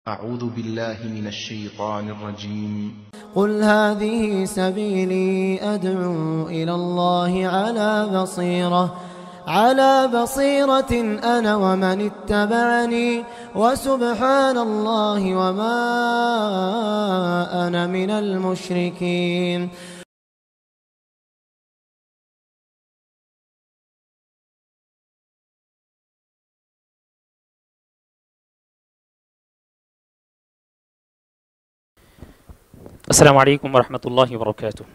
أعوذ بالله من الشيطان الرجيم. قل هذه سبيلي أدعو إلى الله على بصيرة أنا ومن اتبعني وسبحان الله وما أنا من المشركين. السلام عليكم ورحمة الله وبركاته.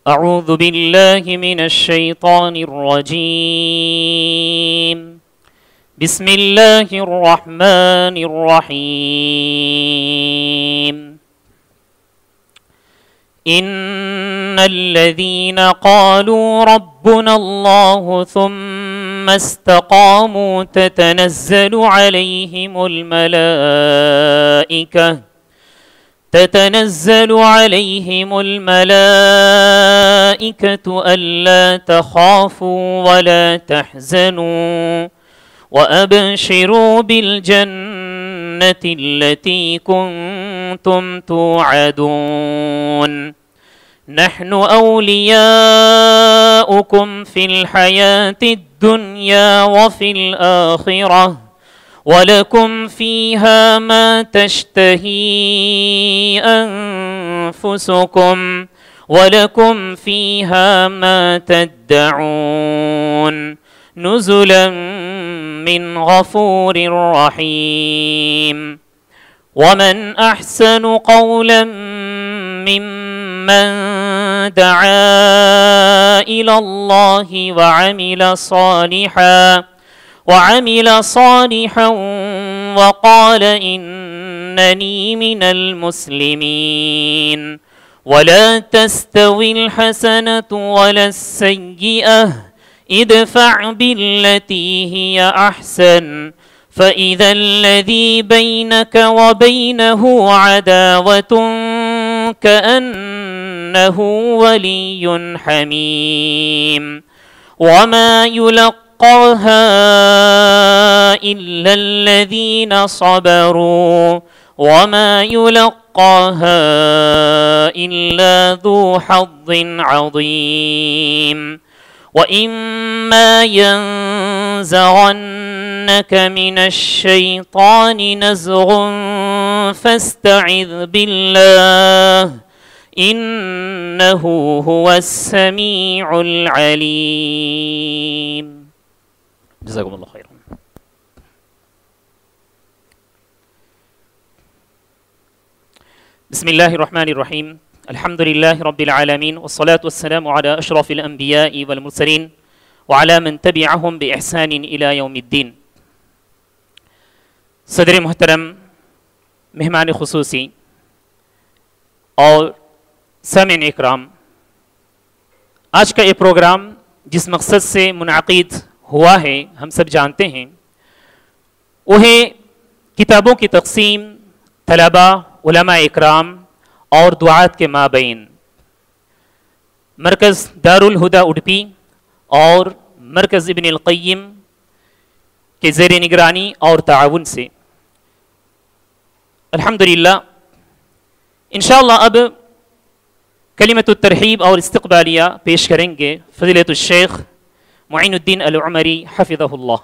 أعوذ بالله من الشيطان الرجيم. بسم الله الرحمن الرحيم. إن الذين قالوا ربنا الله ثم استقاموا تتنزل عليهم الملائكة ألا تخافوا ولا تحزنوا وأبشروا بالجنة التي كنتم توعدون. نحن أولياؤكم في الحياة الدنيا وفي الآخرة ولكم فيها ما تشتهي أنفسكم ولكم فيها ما تدعون نزلا من غفور رحيم. ومن أحسن قولا ممن دعا إلى الله وعمل صالحا وقال إنني من المسلمين. ولا تستوي الحسنة ولا السيئة ادفع بالتي هي أحسن فإذا الذي بينك وبينه عداوة كأنه ولي حميم. وما يلقاها إلا الذين صبروا وما يلقاها إلا ذو حظ عظيم. وإما ينزغنك من الشيطان نزغ فاستعذ بالله إنه هو السميع العليم. جزاكم الله خيرا. بسم الله الرحمن الرحيم. الحمد لله رب العالمين والصلاة والسلام على أشرف الأنبياء والمرسلين وعلى من تبعهم بإحسان إلى يوم الدين. صدر محترم، مہمان خصوصی اور سامعین اکرام، آج کا یہ پروگرام جس مقصد سے منعقد ہوا ہے ہم سب جانتے ہیں، وہ ہے کتابوں کی تقسیم طلبہ، علماء اکرام اور دعات کے مابین۔ مرکز دارالہدیٰ اڈپی اور مرکز ابن القیم کے زیر نگرانی اور تعاون سے الحمدللہ انشاءاللہ اب کلمۃ الترحیب اور استقبالیہ پیش کریں گے فضیلۃ الشیخ معین الدین العمری حفظہ اللہ۔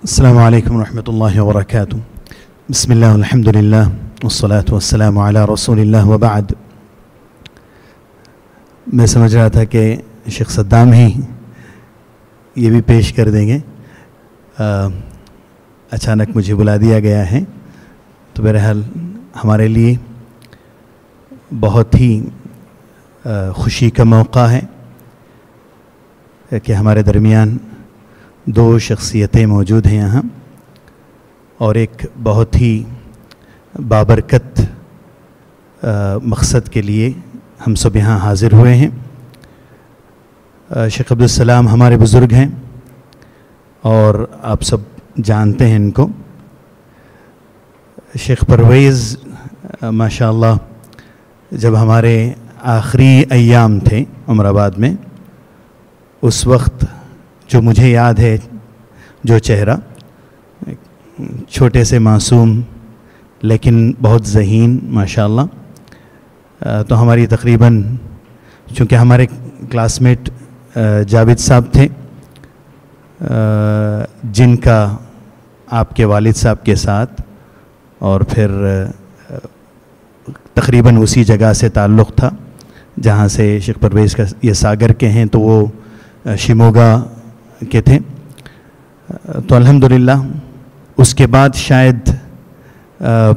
السلام علیکم ورحمۃ اللہ وبرکاتہ۔ بسم اللہ والحمد للہ والصلاة والسلام علی رسول اللہ وبعد۔ میں سمجھ رہا تھا کہ شیخ صدام ہی یہ بھی پیش کر دیں گے، اچانک مجھے بلا دیا گیا ہے، تو بہرحال ہمارے لیے بہت ہی خوشی کا موقع ہے کہ ہمارے درمیان دو شخصیتیں موجود ہیں یہاں، اور ایک بہت ہی بابرکت مقصد کے لیے ہم سب یہاں حاضر ہوئے ہیں۔ شیخ عبدالسلام ہمارے بزرگ ہیں اور آپ سب جانتے ہیں ان کو. شیخ پرویز ماشاء اللہ جب ہمارے آخری ایام تھے عمر آباد میں، اس وقت جو مجھے یاد ہے جو چہرہ، چھوٹے سے معصوم لیکن بہت ذہین ماشاء اللہ. تو ہماری تقریباً چونکہ ہمارے کلاس میٹ جاوید صاحب تھے جن کا آپ کے والد صاحب کے ساتھ اور پھر تقریباً اسی جگہ سے تعلق تھا جہاں سے شیخ پرویز کا یہ ساگر کے ہیں، تو وہ شیموگا کے تھے. تو الحمدللہ اس کے بعد شاید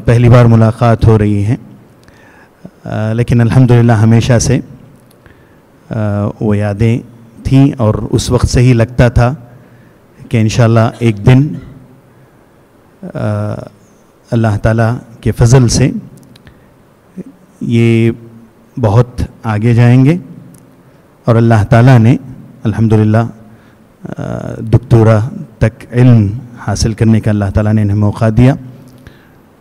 پہلی بار ملاقات ہو رہی ہے، لیکن الحمدللہ ہمیشہ سے وہ یادیں تھیں اور اس وقت سے ہی لگتا تھا کہ انشاءاللہ ایک دن اللہ تعالیٰ کے فضل سے یہ بہت آگے جائیں گے. اور اللہ تعالیٰ نے الحمدللہ دکتورہ تک علم حاصل کرنے کا اللہ تعالیٰ نے انہیں موقع دیا،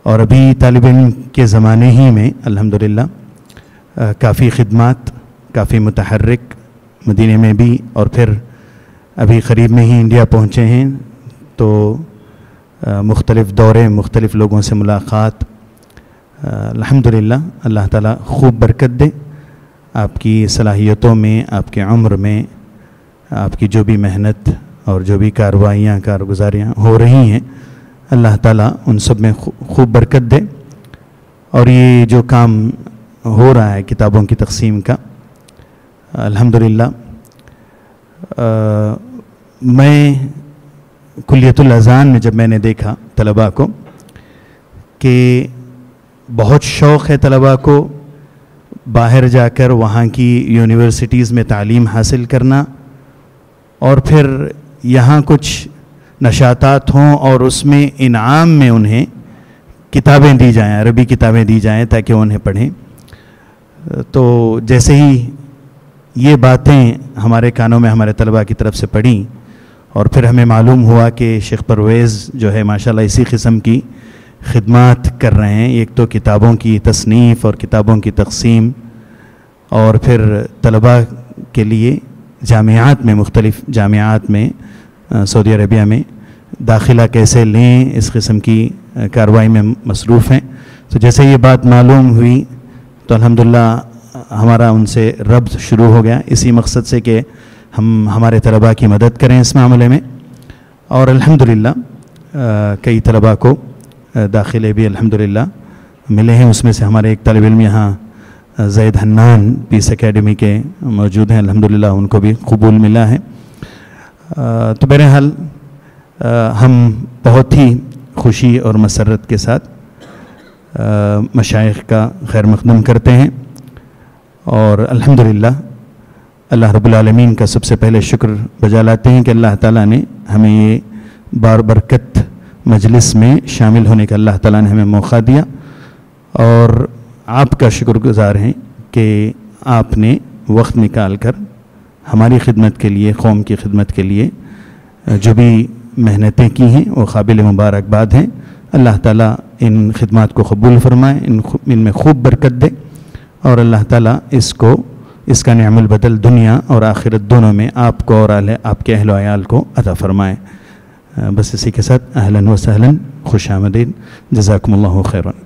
اور ابھی طالب علم کے زمانے ہی میں الحمدللہ کافی خدمات، کافی متحرک مدینے میں بھی، اور پھر ابھی قریب میں ہی انڈیا پہنچے ہیں. تو مختلف دورے، مختلف لوگوں سے ملاقات، الحمدللہ اللہ تعالیٰ خوب برکت دے آپ کی صلاحیتوں میں، آپ کے عمر میں، آپ کی جو بھی محنت اور جو بھی کاروائیاں کارگزاریاں ہو رہی ہیں، اللہ تعالیٰ ان سب میں خوب برکت دے. اور یہ جو کام ہو رہا ہے کتابوں کی تقسیم کا، الحمدللہ میں کلیت الاذان میں جب میں نے دیکھا طلباء کو کہ بہت شوق ہے طلباء کو باہر جا کر وہاں کی یونیورسٹیز میں تعلیم حاصل کرنا، اور پھر یہاں کچھ نشاطات ہوں اور اس میں انعام میں انہیں کتابیں دی جائیں، عربی کتابیں دی جائیں تاکہ انہیں پڑھیں. تو جیسے ہی یہ باتیں ہمارے کانوں میں ہمارے طلباء کی طرف سے پڑھیں، اور پھر ہمیں معلوم ہوا کہ شیخ پرویز جو ہے ماشاءاللہ اسی قسم کی خدمات کر رہے ہیں، ایک تو کتابوں کی تصنیف اور کتابوں کی تقسیم، اور پھر طلباء کے لیے جامعات میں، مختلف جامعات میں سعودی عربیہ میں داخلہ کیسے لیں، اس قسم کی کارروائی میں مصروف ہیں. تو جیسے یہ بات معلوم ہوئی تو الحمدللہ ہمارا ان سے ربط شروع ہو گیا، اسی مقصد سے کہ ہم ہمارے طلباء کی مدد کریں اس معاملے میں. اور الحمدللہ کئی طلباء کو داخلے بھی الحمدللہ ملے ہیں. اس میں سے ہمارے ایک طالب علم یہاں زید حنان پیس اکیڈمی کے موجود ہیں، الحمدللہ ان کو بھی قبول ملا ہے. تو بہرحال ہم بہت ہی خوشی اور مسرت کے ساتھ مشائخ کا خیر مقدم کرتے ہیں، اور الحمدللہ اللہ رب العالمین کا سب سے پہلے شکر بجا لاتے ہیں کہ اللہ تعالیٰ نے ہمیں یہ باربرکت مجلس میں شامل ہونے کا اللہ تعالیٰ نے ہمیں موقع دیا، اور آپ کا شکر گزار ہیں کہ آپ نے وقت نکال کر ہماری خدمت کے لیے، قوم کی خدمت کے لیے جو بھی محنتیں کی ہیں وہ قابل مبارکباد ہیں. اللہ تعالیٰ ان خدمات کو قبول فرمائے، ان میں خوب برکت دے، اور اللہ تعالیٰ اس کا نعم البدل دنیا اور آخرت دونوں میں آپ کو اور آپ کے اہل و عیال کو عطا فرمائے. بس اسی کے ساتھ اہلاً و سہلاً، خوش آمدید، جزاکم اللہ خیراً.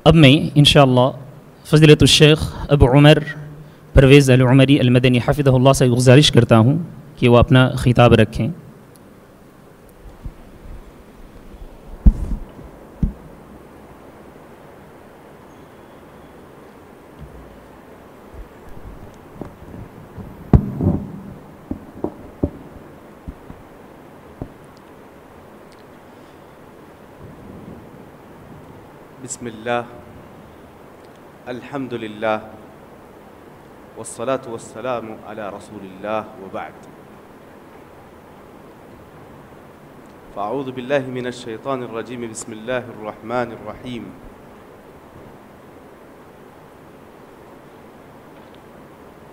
اب میں انشاءاللہ فضیلت الشیخ ابو عمر پرویز العمری المدنی حفظہ اللہ سے گزارش کرتا ہوں کہ وہ اپنا خطاب رکھیں. بسم اللہ، الحمد للہ، والصلاة والسلام على رسول الله وبعد. فأعوذ بالله من الشيطان الرجيم. بسم الله الرحمن الرحيم.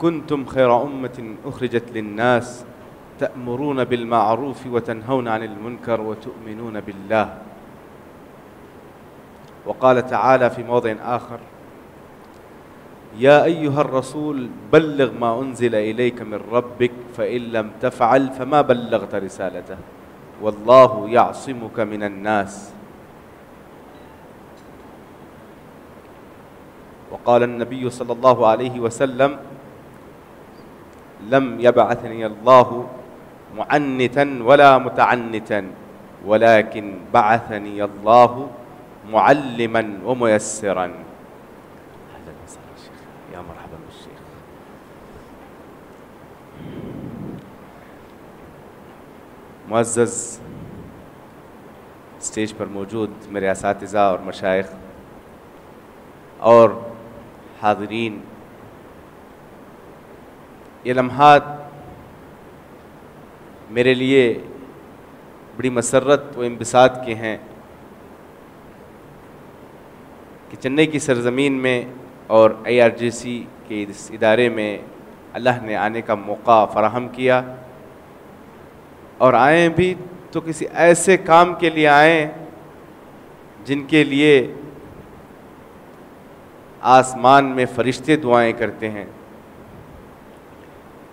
كنتم خير أمة أخرجت للناس تأمرون بالمعروف وتنهون عن المنكر وتؤمنون بالله. وقال تعالى في موضع آخر: يا أيها الرسول بلغ ما أنزل إليك من ربك فإن لم تفعل فما بلغت رسالته والله يعصمك من الناس. وقال النبي صلى الله عليه وسلم: لم يبعثني الله معنتا ولا متعنتا ولكن بعثني الله معلما وميسرا. أهلا وسهلا شيخ، يا مرحبا بالشيخ. معزز اسٹیج پر موجود میرے اساتذہ اور مشائخ اور حاضرین، یہ لمحات میرے لیے بڑی مسرت و انبساط کے ہیں کہ چنئی کی سرزمین میں اور IRGC کے اس ادارے میں اللہ نے آنے کا موقع فراہم کیا، اور آئیں بھی تو کسی ایسے کام کے لیے آئیں جن کے لیے آسمان میں فرشتے دعائیں کرتے ہیں،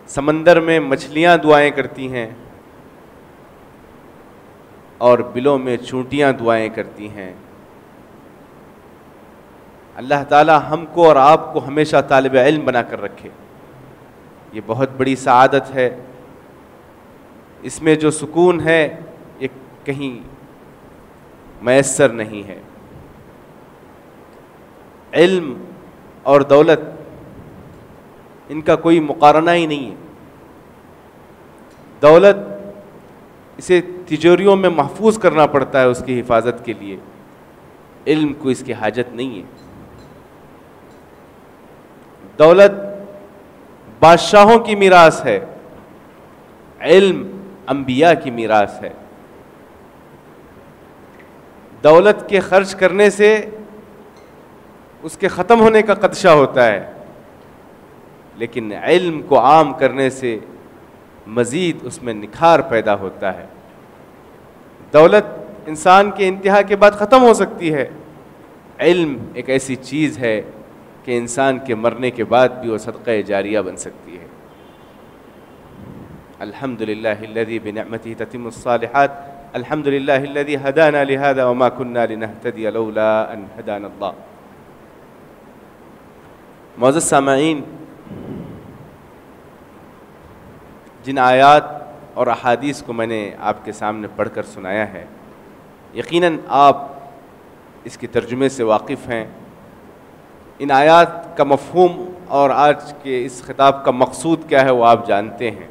سمندر میں مچھلیاں دعائیں کرتی ہیں، اور بلوں میں چونٹیاں دعائیں کرتی ہیں. اللہ تعالی ہم کو اور آپ کو ہمیشہ طالب علم بنا کر رکھے. یہ بہت بڑی سعادت ہے. اس میں جو سکون ہے یہ کہیں میسر نہیں ہے. علم اور دولت ان کا کوئی مقارنہ ہی نہیں ہے. دولت اسے تجوریوں میں محفوظ کرنا پڑتا ہے اس کی حفاظت کے لیے، علم کو اس کی حاجت نہیں ہے. دولت بادشاہوں کی میراث ہے، علم انبیاء کی میراث ہے. دولت کے خرچ کرنے سے اس کے ختم ہونے کا خدشہ ہوتا ہے، لیکن علم کو عام کرنے سے مزید اس میں نکھار پیدا ہوتا ہے. دولت انسان کے انتہا کے بعد ختم ہو سکتی ہے، علم ایک ایسی چیز ہے کہ انسان کے مرنے کے بعد بھی وہ صدقہ جاریہ بن سکتی ہے. الحمدللہ الذی بنعمتہ تتم الصالحات، الحمدللہ الذی ہدانا لہذا وما كنا لنہتدی لولا ان ہدانا اللہ. معزز سامعین، جن آیات اور احادیث کو میں نے آپ کے سامنے پڑھ کر سنایا ہے، یقیناً آپ اس کے ترجمے سے واقف ہیں. ان آیات کا مفہوم اور آج کے اس خطاب کا مقصود کیا ہے وہ آپ جانتے ہیں.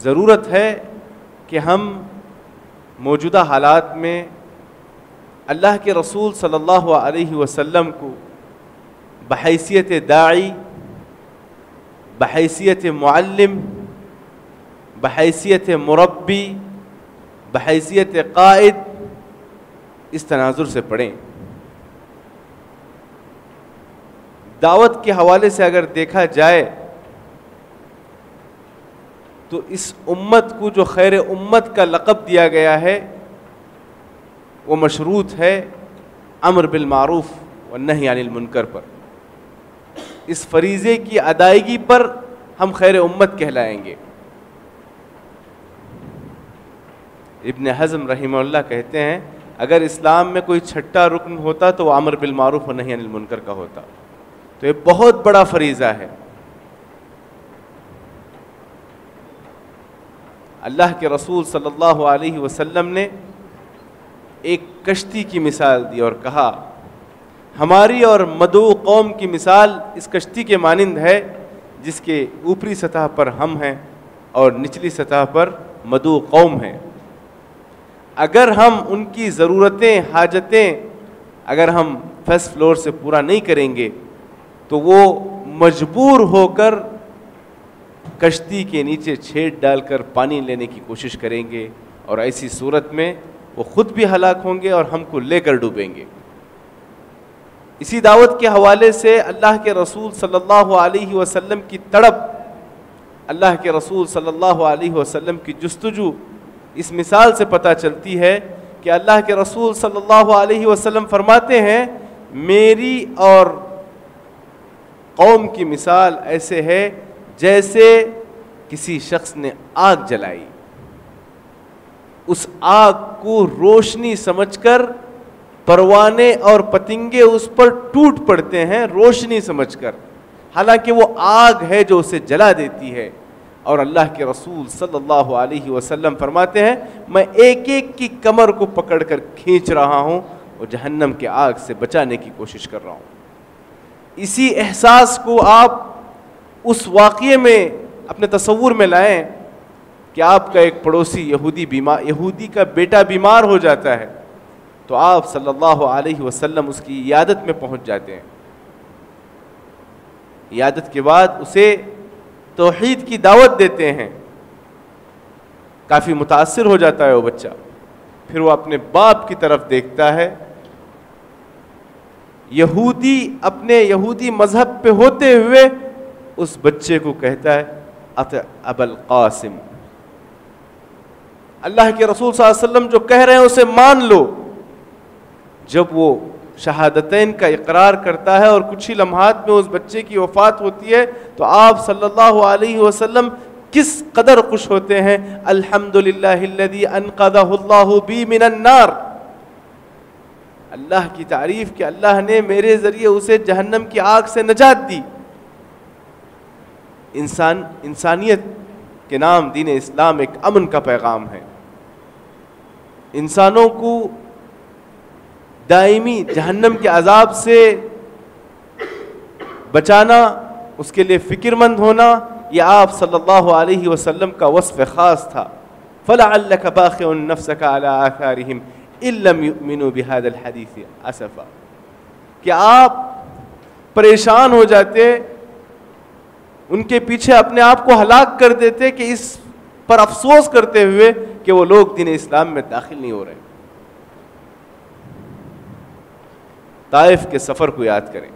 ضرورت ہے کہ ہم موجودہ حالات میں اللہ کے رسول صلی اللہ علیہ وسلم کو بحیثیت داعی، بحیثیت معلم، بحیثیت مربی، بحیثیت قائد اس تناظر سے پڑھیں. دعوت کے حوالے سے اگر دیکھا جائے تو اس امت کو جو خیر امت کا لقب دیا گیا ہے وہ مشروط ہے امر بالمعروف والنہی عن المنکر پر. اس فریضے کی ادائیگی پر ہم خیر امت کہلائیں گے. ابن حزم رحمہ اللہ کہتے ہیں اگر اسلام میں کوئی چھٹا رکن ہوتا تو وہ امر بالمعروف والنہی عن المنکر کا ہوتا. تو یہ بہت بڑا فریضہ ہے. اللہ کے رسول صلی اللہ علیہ وسلم نے ایک کشتی کی مثال دی اور کہا ہماری اور مدعو قوم کی مثال اس کشتی کے مانند ہے جس کے اوپری سطح پر ہم ہیں اور نچلی سطح پر مدعو قوم ہیں. اگر ہم ان کی ضرورتیں حاجتیں اگر ہم فرسٹ فلور سے پورا نہیں کریں گے تو وہ مجبور ہو کر کشتی کے نیچے چھید ڈال کر پانی لینے کی کوشش کریں گے، اور ایسی صورت میں وہ خود بھی ہلاک ہوں گے اور ہم کو لے کر ڈوبیں گے۔ اسی دعوت کے حوالے سے اللہ کے رسول صلی اللہ علیہ وسلم کی تڑپ، اللہ کے رسول صلی اللہ علیہ وسلم کی جستجو اس مثال سے پتہ چلتی ہے کہ اللہ کے رسول صلی اللہ علیہ وسلم فرماتے ہیں میری اور قوم کی مثال ایسے ہے جیسے کسی شخص نے آگ جلائی، اس آگ کو روشنی سمجھ کر پروانے اور پتنگے اس پر ٹوٹ پڑتے ہیں روشنی سمجھ کر، حالانکہ وہ آگ ہے جو اسے جلا دیتی ہے۔ اور اللہ کے رسول صلی اللہ علیہ وسلم فرماتے ہیں میں ایک ایک کی کمر کو پکڑ کر کھینچ رہا ہوں اور جہنم کے آگ سے بچانے کی کوشش کر رہا ہوں۔ اسی احساس کو آپ اس واقعے میں اپنے تصور میں لائیں کہ آپ کا ایک پڑوسی یہودی کا بیٹا بیمار ہو جاتا ہے تو آپ صلی اللہ علیہ وسلم اس کی عیادت میں پہنچ جاتے ہیں۔ عیادت کے بعد اسے توحید کی دعوت دیتے ہیں، کافی متاثر ہو جاتا ہے وہ بچہ، پھر وہ اپنے باپ کی طرف دیکھتا ہے، یہودی اپنے یہودی مذہب پہ ہوتے ہوئے اس بچے کو کہتا ہے ابا القاسم، اللہ کے رسول صلی اللہ علیہ وسلم جو کہہ رہے ہیں اسے مان لو۔ جب وہ شہادتین کا اقرار کرتا ہے اور کچھ ہی لمحات میں اس بچے کی وفات ہوتی ہے تو آپ صلی اللہ علیہ وسلم کس قدر خوش ہوتے ہیں، الحمدللہ الذی انقذہ اللہ بی من النار، اللہ کی تعریف کہ اللہ نے میرے ذریعے اسے جہنم کی آگ سے نجات دی۔ انسانیت کے نام دین اسلام ایک امن کا پیغام ہے، انسانوں کو دائمی جہنم کے عذاب سے بچانا، اس کے لیے فکر مند ہونا، یہ آپ صلی اللہ علیہ وسلم کا وصف خاص تھا۔ فَلَعَلَّكَ بَاخِعٌ نَفْسَكَ عَلَىٰ آثَارِهِمْ إِن لَّمْ يُؤْمِنُوا بِهَذَا الْحَدِيثِ أَسَفًا، کہ آپ پریشان ہو جاتے، ان کے پیچھے اپنے آپ کو ہلاک کر دیتے کہ اس پر افسوس کرتے ہوئے کہ وہ لوگ دین اسلام میں داخل نہیں ہو رہے۔ طائف کے سفر کو یاد کریں،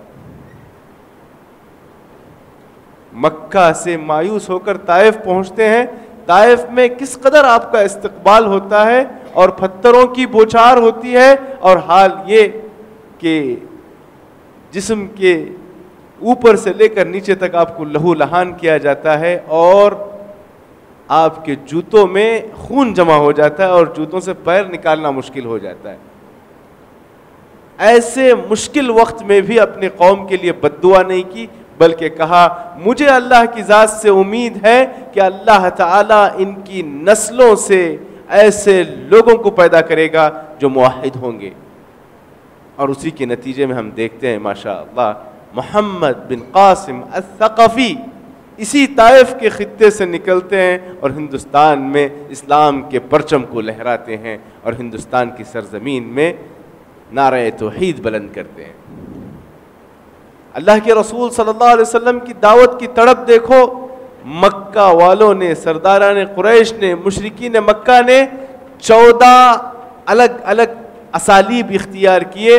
مکہ سے مایوس ہو کر طائف پہنچتے ہیں، طائف میں کس قدر آپ کا استقبال ہوتا ہے اور پتھروں کی بوچھار ہوتی ہے، اور حال یہ کہ جسم کے اوپر سے لے کر نیچے تک آپ کو لہو لہان کیا جاتا ہے اور آپ کے جوتوں میں خون جمع ہو جاتا ہے اور جوتوں سے پیر نکالنا مشکل ہو جاتا ہے۔ ایسے مشکل وقت میں بھی اپنی قوم کے لیے بد دعا نہیں کی، بلکہ کہا مجھے اللہ کی ذات سے امید ہے کہ اللہ تعالیٰ ان کی نسلوں سے ایسے لوگوں کو پیدا کرے گا جو موحد ہوں گے۔ اور اسی کے نتیجے میں ہم دیکھتے ہیں ماشاء اللہ محمد بن قاسم الثقفی اسی طائف کے خطے سے نکلتے ہیں اور ہندوستان میں اسلام کے پرچم کو لہراتے ہیں اور ہندوستان کی سرزمین میں نعرہ توحید بلند کرتے ہیں۔ اللہ کے رسول صلی اللہ علیہ وسلم کی دعوت کی تڑپ دیکھو، مکہ والوں نے، سرداران قریش نے، مشرکین مکہ نے 14 الگ الگ اسالیب اختیار کیے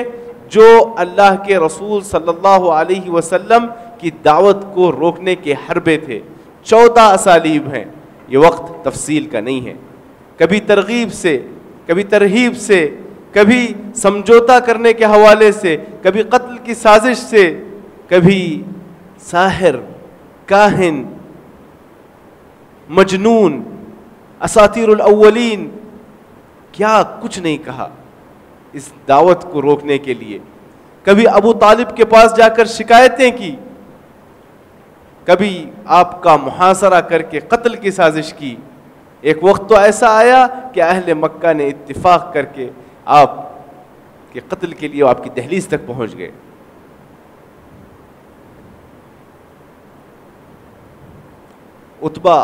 جو اللہ کے رسول صلی اللہ علیہ وسلم کی دعوت کو روکنے کے حربے تھے۔ 14 اسالیب ہیں، یہ وقت تفصیل کا نہیں ہے۔ کبھی ترغیب سے، کبھی ترہیب سے، کبھی سمجھوتا کرنے کے حوالے سے، کبھی قتل کی سازش سے، کبھی ساحر، کاہن، مجنون، اساطیر الاولین، کیا کچھ نہیں کہا اس دعوت کو روکنے کے لیے۔ کبھی ابو طالب کے پاس جا کر شکایتیں کی، کبھی آپ کا محاصرہ کر کے قتل کی سازش کی۔ ایک وقت تو ایسا آیا کہ اہل مکہ نے اتفاق کر کے آپ کے قتل کے لیے آپ کی دہلیز تک پہنچ گئے۔ عتبہ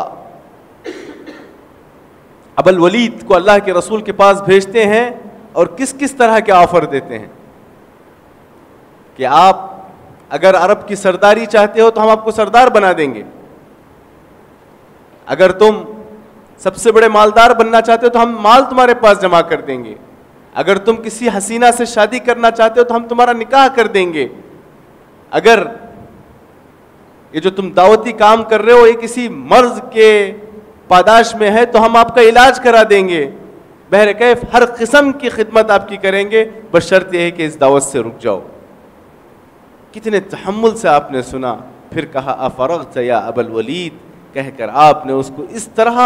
ابو الولید کو اللہ کے رسول کے پاس بھیجتے ہیں اور کس کس طرح کے آفر دیتے ہیں کہ آپ اگر عرب کی سرداری چاہتے ہو تو ہم آپ کو سردار بنا دیں گے. اگر تم سب سے بڑے مالدار بننا چاہتے ہو تو ہم مال تمہارے پاس جمع کر دیں گے. اگر تم کسی حسینہ سے شادی کرنا چاہتے ہو تو ہم تمہارا نکاح کر دیں گے. اگر یہ جو تم دعوتی کام کر رہے ہو یہ کسی مرض کے پاداش میں ہے تو ہم آپ کا علاج کرا دیں گے. بہرکیف ہر قسم کی خدمت آپ کی کریں گے, بشرط یہ ہے کہ اس دعوت سے رک جاؤ. کتنے تحمل سے آپ نے سنا. پھر کہا افرغت یا ابا الولید, کہہ کر آپ نے اس کو اس طرح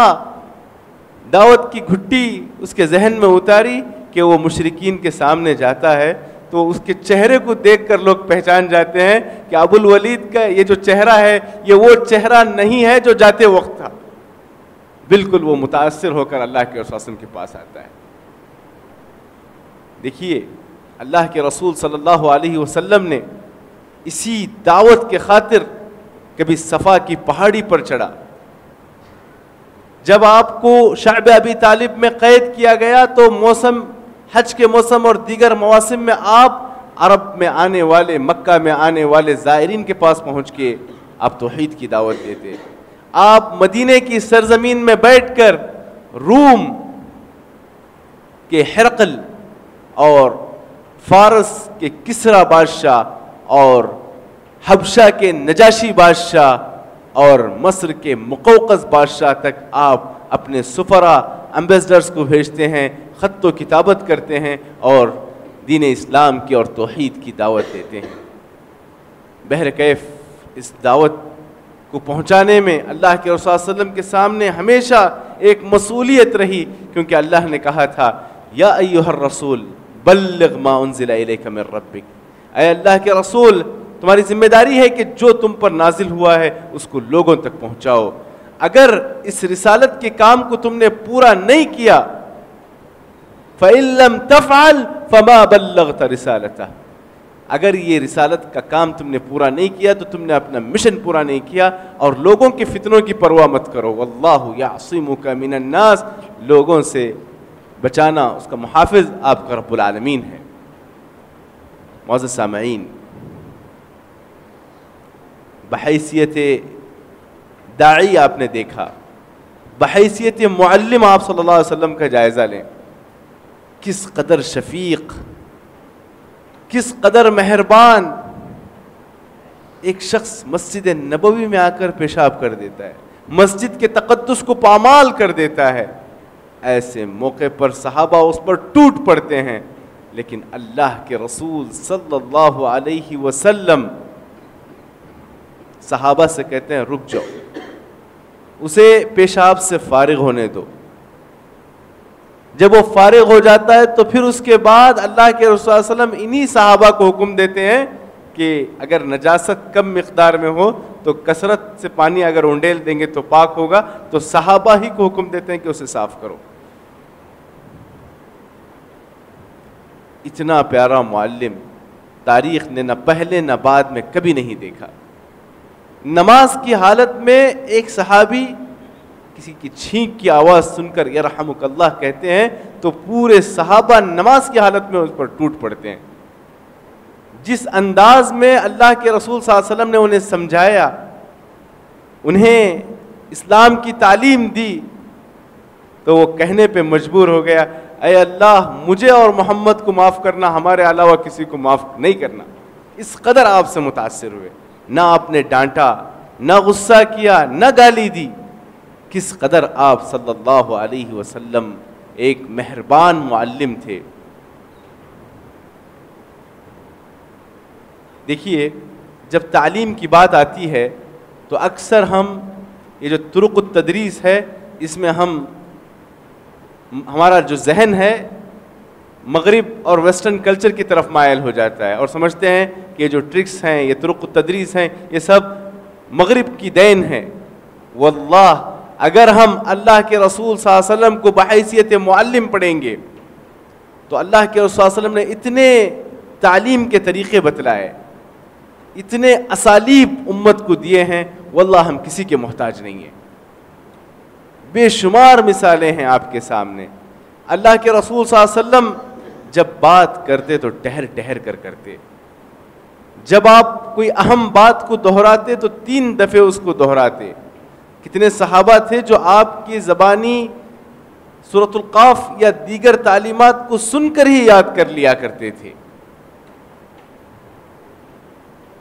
دعوت کی گھٹی اس کے ذہن میں اتاری کہ وہ مشرکین کے سامنے جاتا ہے تو اس کے چہرے کو دیکھ کر لوگ پہچان جاتے ہیں کہ ابو الولید کا یہ جو چہرہ ہے یہ وہ چہرہ نہیں ہے جو جاتے وقت تھا. بالکل وہ متاثر ہو کر اللہ کے رسول کے پاس آتا ہے. دیکھیے اللہ کے رسول صلی اللہ علیہ وسلم نے اسی دعوت کے خاطر کبھی صفا کی پہاڑی پر چڑھا. جب آپ کو شعب ابی طالب میں قید کیا گیا تو موسم حج کے موسم اور دیگر مواسم میں آپ عرب میں آنے والے, مکہ میں آنے والے زائرین کے پاس پہنچ کے آپ توحید کی دعوت دیتے. آپ مدینے کی سرزمین میں بیٹھ کر روم کے ہرقل اور فارس کے کسرا بادشاہ اور حبشہ کے نجاشی بادشاہ اور مصر کے مقوقس بادشاہ تک آپ اپنے سفرا امبیسڈرز کو بھیجتے ہیں, خط و کتابت کرتے ہیں اور دین اسلام کی اور توحید کی دعوت دیتے ہیں. بہرکیف اس دعوت کو پہنچانے میں اللہ کے رسول صلی اللہ علیہ وسلم کے سامنے ہمیشہ ایک مسئولیت رہی, کیونکہ اللہ نے کہا تھا یا ایھا الرسول بلغ ما انزل الیک من ربک, اے اللہ کے رسول تمہاری ذمہ داری ہے کہ جو تم پر نازل ہوا ہے اس کو لوگوں تک پہنچاؤ. اگر اس رسالت کے کام کو تم نے پورا نہیں کیا فَإِن لَمْ تَفْعَلْ فَمَا بَلَّغْتَ رِسَالَتَهُ, اگر یہ رسالت کا کام تم نے پورا نہیں کیا تو تم نے اپنا مشن پورا نہیں کیا. اور لوگوں کے فتنوں کی پرواہ مت کرو. وَاللَّهُ يَعْصِمُكَ مِنَ النَّاسِ, لوگوں سے بچانا اس کا محافظ آپ کا رب العالمین ہے. معزز سامعین, بحیثیت داعی آپ نے دیکھا, بحیثیت معلم آپ صلی اللہ علیہ وسلم کا جائزہ لیں. کس قدر شفیق, کس قدر مہربان. ایک شخص مسجد نبوی میں آ کر پیشاب کر دیتا ہے, مسجد کے تقدس کو پامال کر دیتا ہے. ایسے موقع پر صحابہ اس پر ٹوٹ پڑتے ہیں, لیکن اللہ کے رسول صلی اللہ علیہ وسلم صحابہ سے کہتے ہیں رک جاؤ, اسے پیشاب سے فارغ ہونے دو. جب وہ فارغ ہو جاتا ہے تو پھر اس کے بعد اللہ کے رسول صلی اللہ علیہ وسلم انہی صحابہ کو حکم دیتے ہیں کہ اگر نجاست کم مقدار میں ہو تو کثرت سے پانی اگر اونڈیل دیں گے تو پاک ہوگا, تو صحابہ ہی کو حکم دیتے ہیں کہ اسے صاف کرو. اتنا پیارا معلم تاریخ نے نہ پہلے نہ بعد میں کبھی نہیں دیکھا. نماز کی حالت میں ایک صحابی کسی کی چھینک کی آواز سن کر یرحمک اللہ کہتے ہیں تو پورے صحابہ نماز کی حالت میں اس پر ٹوٹ پڑتے ہیں. جس انداز میں اللہ کے رسول صلی اللہ علیہ وسلم نے انہیں سمجھایا, انہیں اسلام کی تعلیم دی, تو وہ کہنے پہ مجبور ہو گیا اے اللہ مجھے اور محمد کو معاف کرنا, ہمارے علاوہ کسی کو معاف نہیں کرنا. اس قدر آپ سے متاثر ہوئے. نہ آپ نے ڈانٹا, نہ غصہ کیا, نہ گالی دی. کس قدر آپ صلی اللہ علیہ وسلم ایک مہربان معلم تھے. دیکھیے جب تعلیم کی بات آتی ہے تو اکثر ہم یہ جو طرق التدریس ہے اس میں ہمارا جو ذہن ہے مغرب اور ویسٹرن کلچر کی طرف مائل ہو جاتا ہے اور سمجھتے ہیں کہ یہ جو ٹرکس ہیں, یہ طرق التدریس ہیں, یہ سب مغرب کی دین ہے. واللہ اگر ہم اللہ کے رسول صلی اللہ علیہ وسلم کو بحیثیت معلم پڑھیں گے تو اللہ کے رسول صلی اللہ علیہ وسلم نے اتنے تعلیم کے طریقے بتلائے, اتنے اسالیب امت کو دیے ہیں, واللہ ہم کسی کے محتاج نہیں ہیں. بے شمار مثالیں ہیں آپ کے سامنے. اللہ کے رسول صلی اللہ علیہ وسلم جب بات کرتے تو ٹہر ٹہر کر کرتے, جب آپ کوئی اہم بات کو دہراتے تو 3 دفعے اس کو دہراتے. کتنے صحابہ تھے جو آپ کی زبانی سورۃ القاف یا دیگر تعلیمات کو سن کر ہی یاد کر لیا کرتے تھے.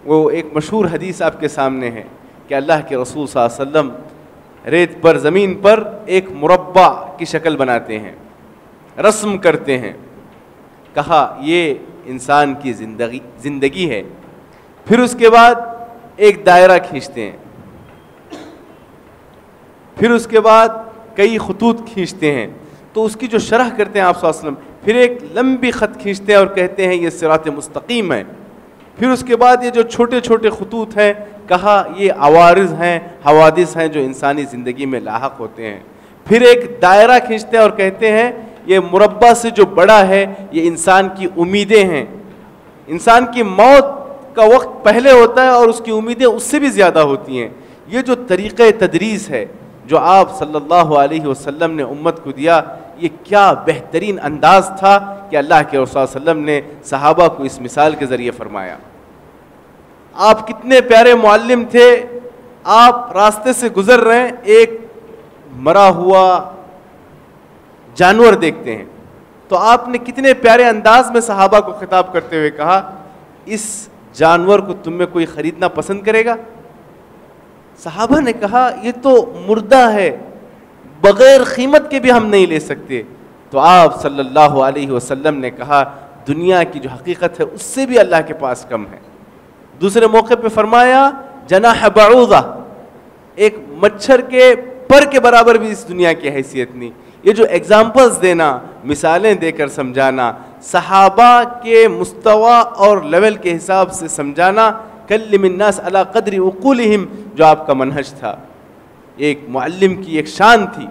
وہ ایک مشہور حدیث آپ کے سامنے ہے کہ اللہ کے رسول صلی اللہ علیہ وسلم ریت پر زمین پر ایک مربع کی شکل بناتے ہیں, رسم کرتے ہیں. کہا یہ انسان کی زندگی ہے. پھر اس کے بعد ایک دائرہ کھینچتے ہیں, پھر اس کے بعد کئی خطوط کھینچتے ہیں تو اس کی جو شرح کرتے ہیں آپ صلی اللہ علیہ وسلم, پھر ایک لمبی خط کھینچتے ہیں اور کہتے ہیں یہ صراط مستقیم ہے. پھر اس کے بعد یہ جو چھوٹے چھوٹے خطوط ہیں کہا یہ عوارض ہیں, حوادث ہیں جو انسانی زندگی میں لاحق ہوتے ہیں. پھر ایک دائرہ کھینچتے ہیں اور کہتے ہیں یہ مربع سے جو بڑا ہے یہ انسان کی امیدیں ہیں. انسان کی موت کا وقت پہلے ہوتا ہے اور اس کی امیدیں اس سے بھی زیادہ ہوتی ہیں. یہ جو طریقہ تدریس ہے جو آپ صلی اللہ علیہ وسلم نے امت کو دیا, یہ کیا بہترین انداز تھا کہ اللہ کے رسول صلی اللہ علیہ وسلم نے صحابہ کو اس مثال کے ذریعے فرمایا. آپ کتنے پیارے معلم تھے. آپ راستے سے گزر رہے ہیں, ایک مرا ہوا جانور دیکھتے ہیں تو آپ نے کتنے پیارے انداز میں صحابہ کو خطاب کرتے ہوئے کہا اس جانور کو تم میں کوئی خریدنا پسند کرے گا؟ صحابہ نے کہا یہ تو مردہ ہے, بغیر قیمت کے بھی ہم نہیں لے سکتے. تو آپ صلی اللہ علیہ وسلم نے کہا دنیا کی جو حقیقت ہے اس سے بھی اللہ کے پاس کم ہے. دوسرے موقع پہ فرمایا جناح بعوضہ, ایک مچھر کے پر کے برابر بھی اس دنیا کی حیثیت نہیں. یہ جو ایگزامپلز دینا, مثالیں دے کر سمجھانا, صحابہ کے مستوی اور لیول کے حساب سے سمجھانا, کلم الناس علی قدر عقولہم, جو آپ کا منہج تھا, ایک معلم کی ایک شان تھی.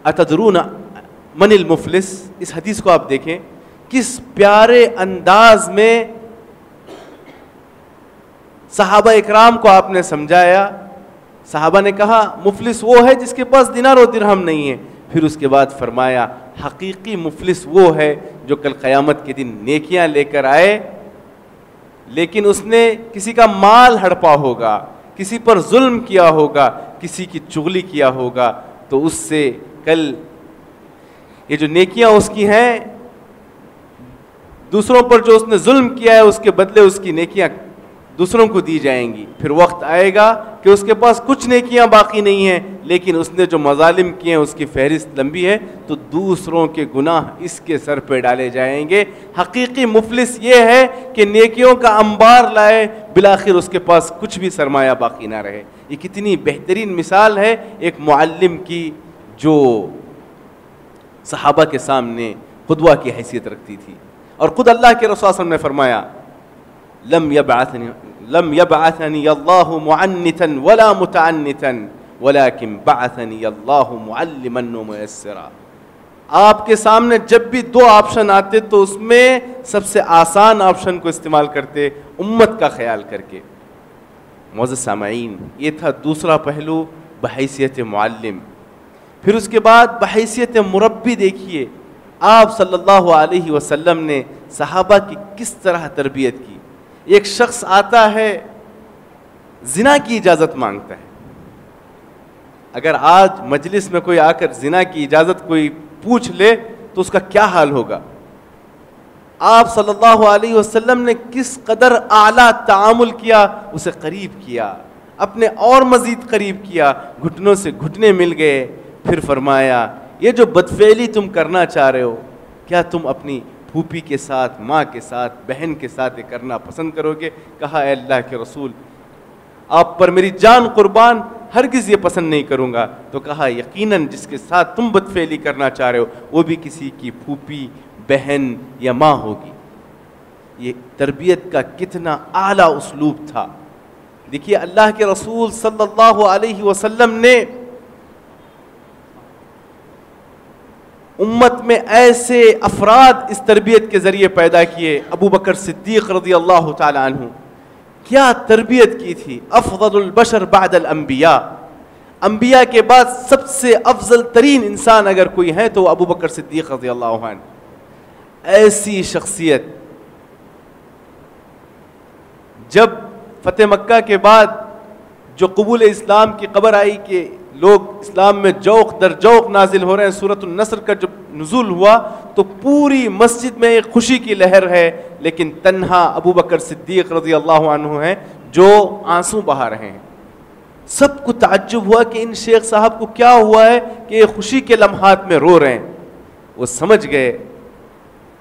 اتدرون من المفلس, اس حدیث کو آپ دیکھیں کس پیارے انداز میں صحابہ اکرام کو آپ نے سمجھایا. صحابہ نے کہا مفلس وہ ہے جس کے پاس دینار و درہم نہیں ہے. پھر اس کے بعد فرمایا حقیقی مفلس وہ ہے جو کل قیامت کے دن نیکیاں لے کر آئے لیکن اس نے کسی کا مال ہڑپا ہوگا, کسی پر ظلم کیا ہوگا, کسی کی چغلی کیا ہوگا, تو اس سے کل یہ جو نیکیاں اس کی ہیں دوسروں پر جو اس نے ظلم کیا ہے اس کے بدلے اس کی نیکیاں دوسروں کو دی جائیں گی. پھر وقت آئے گا کہ اس کے پاس کچھ نیکیاں باقی نہیں ہیں لیکن اس نے جو مظالم کیے ہیں اس کی فہرست لمبی ہے, تو دوسروں کے گناہ اس کے سر پہ ڈالے جائیں گے. حقیقی مفلس یہ ہے کہ نیکیوں کا انبار لائے, بالآخر اس کے پاس کچھ بھی سرمایہ باقی نہ رہے. یہ کتنی بہترین مثال ہے ایک معلم کی جو صحابہ کے سامنے قدوہ کی حیثیت رکھتی تھی. اور خود اللہ کے رسول صلی اللہ علیہ وسلم نے فرمایا لم يبعثني الله معنتا ولا متعنتا ولكن بعثني الله معلما وميسرا. آپ کے سامنے جب بھی 2 آپشن آتے تو اس میں سب سے آسان آپشن کو استعمال کرتے, امت کا خیال کر کے. معزز سامعین, یہ تھا دوسرا پہلو بحیثیت معلم. پھر اس کے بعد بحیثیت مربی دیکھیے آپ صلی اللہ علیہ وسلم نے صحابہ کی کس طرح تربیت کی. ایک شخص آتا ہے زنا کی اجازت مانگتا ہے. اگر آج مجلس میں کوئی آ کر زنا کی اجازت کوئی پوچھ لے تو اس کا کیا حال ہوگا. آپ صلی اللہ علیہ وسلم نے کس قدر اعلیٰ تعامل کیا, اسے قریب کیا, اپنے اور مزید قریب کیا, گھٹنوں سے گھٹنے مل گئے. پھر فرمایا یہ جو بدفعلی تم کرنا چاہ رہے ہو کیا تم اپنی پھوپھی کے ساتھ, ماں کے ساتھ, بہن کے ساتھ یہ کرنا پسند کرو گے؟ کہا اے اللہ کے رسول آپ پر میری جان قربان, ہرگز یہ پسند نہیں کروں گا. تو کہا یقیناً جس کے ساتھ تم بدفعلی کرنا چاہ رہے ہو وہ بھی کسی کی پھوپھی, بہن یا ماں ہوگی. یہ تربیت کا کتنا اعلیٰ اسلوب تھا. دیکھیے اللہ کے رسول صلی اللہ علیہ وسلم نے امت میں ایسے افراد اس تربیت کے ذریعے پیدا کیے. ابو بکر صدیق رضی اللہ تعالی عنہ کیا تربیت کی تھی. افضل البشر بعد الانبیاء, انبیاء کے بعد سب سے افضل ترین انسان اگر کوئی ہے تو ابو بکر صدیق رضی اللہ عنہ. ایسی شخصیت جب فتح مکہ کے بعد جو قبول اسلام کی خبر آئی کہ لوگ اسلام میں جوق در جوق نازل ہو رہے ہیں، سورۃ النصر کا جب نزول ہوا تو پوری مسجد میں ایک خوشی کی لہر ہے، لیکن تنہا ابو بکر صدیق رضی اللہ عنہ ہیں جو آنسو بہا رہے ہیں۔ سب کو تعجب ہوا کہ ان شیخ صاحب کو کیا ہوا ہے کہ یہ خوشی کے لمحات میں رو رہے ہیں۔ وہ سمجھ گئے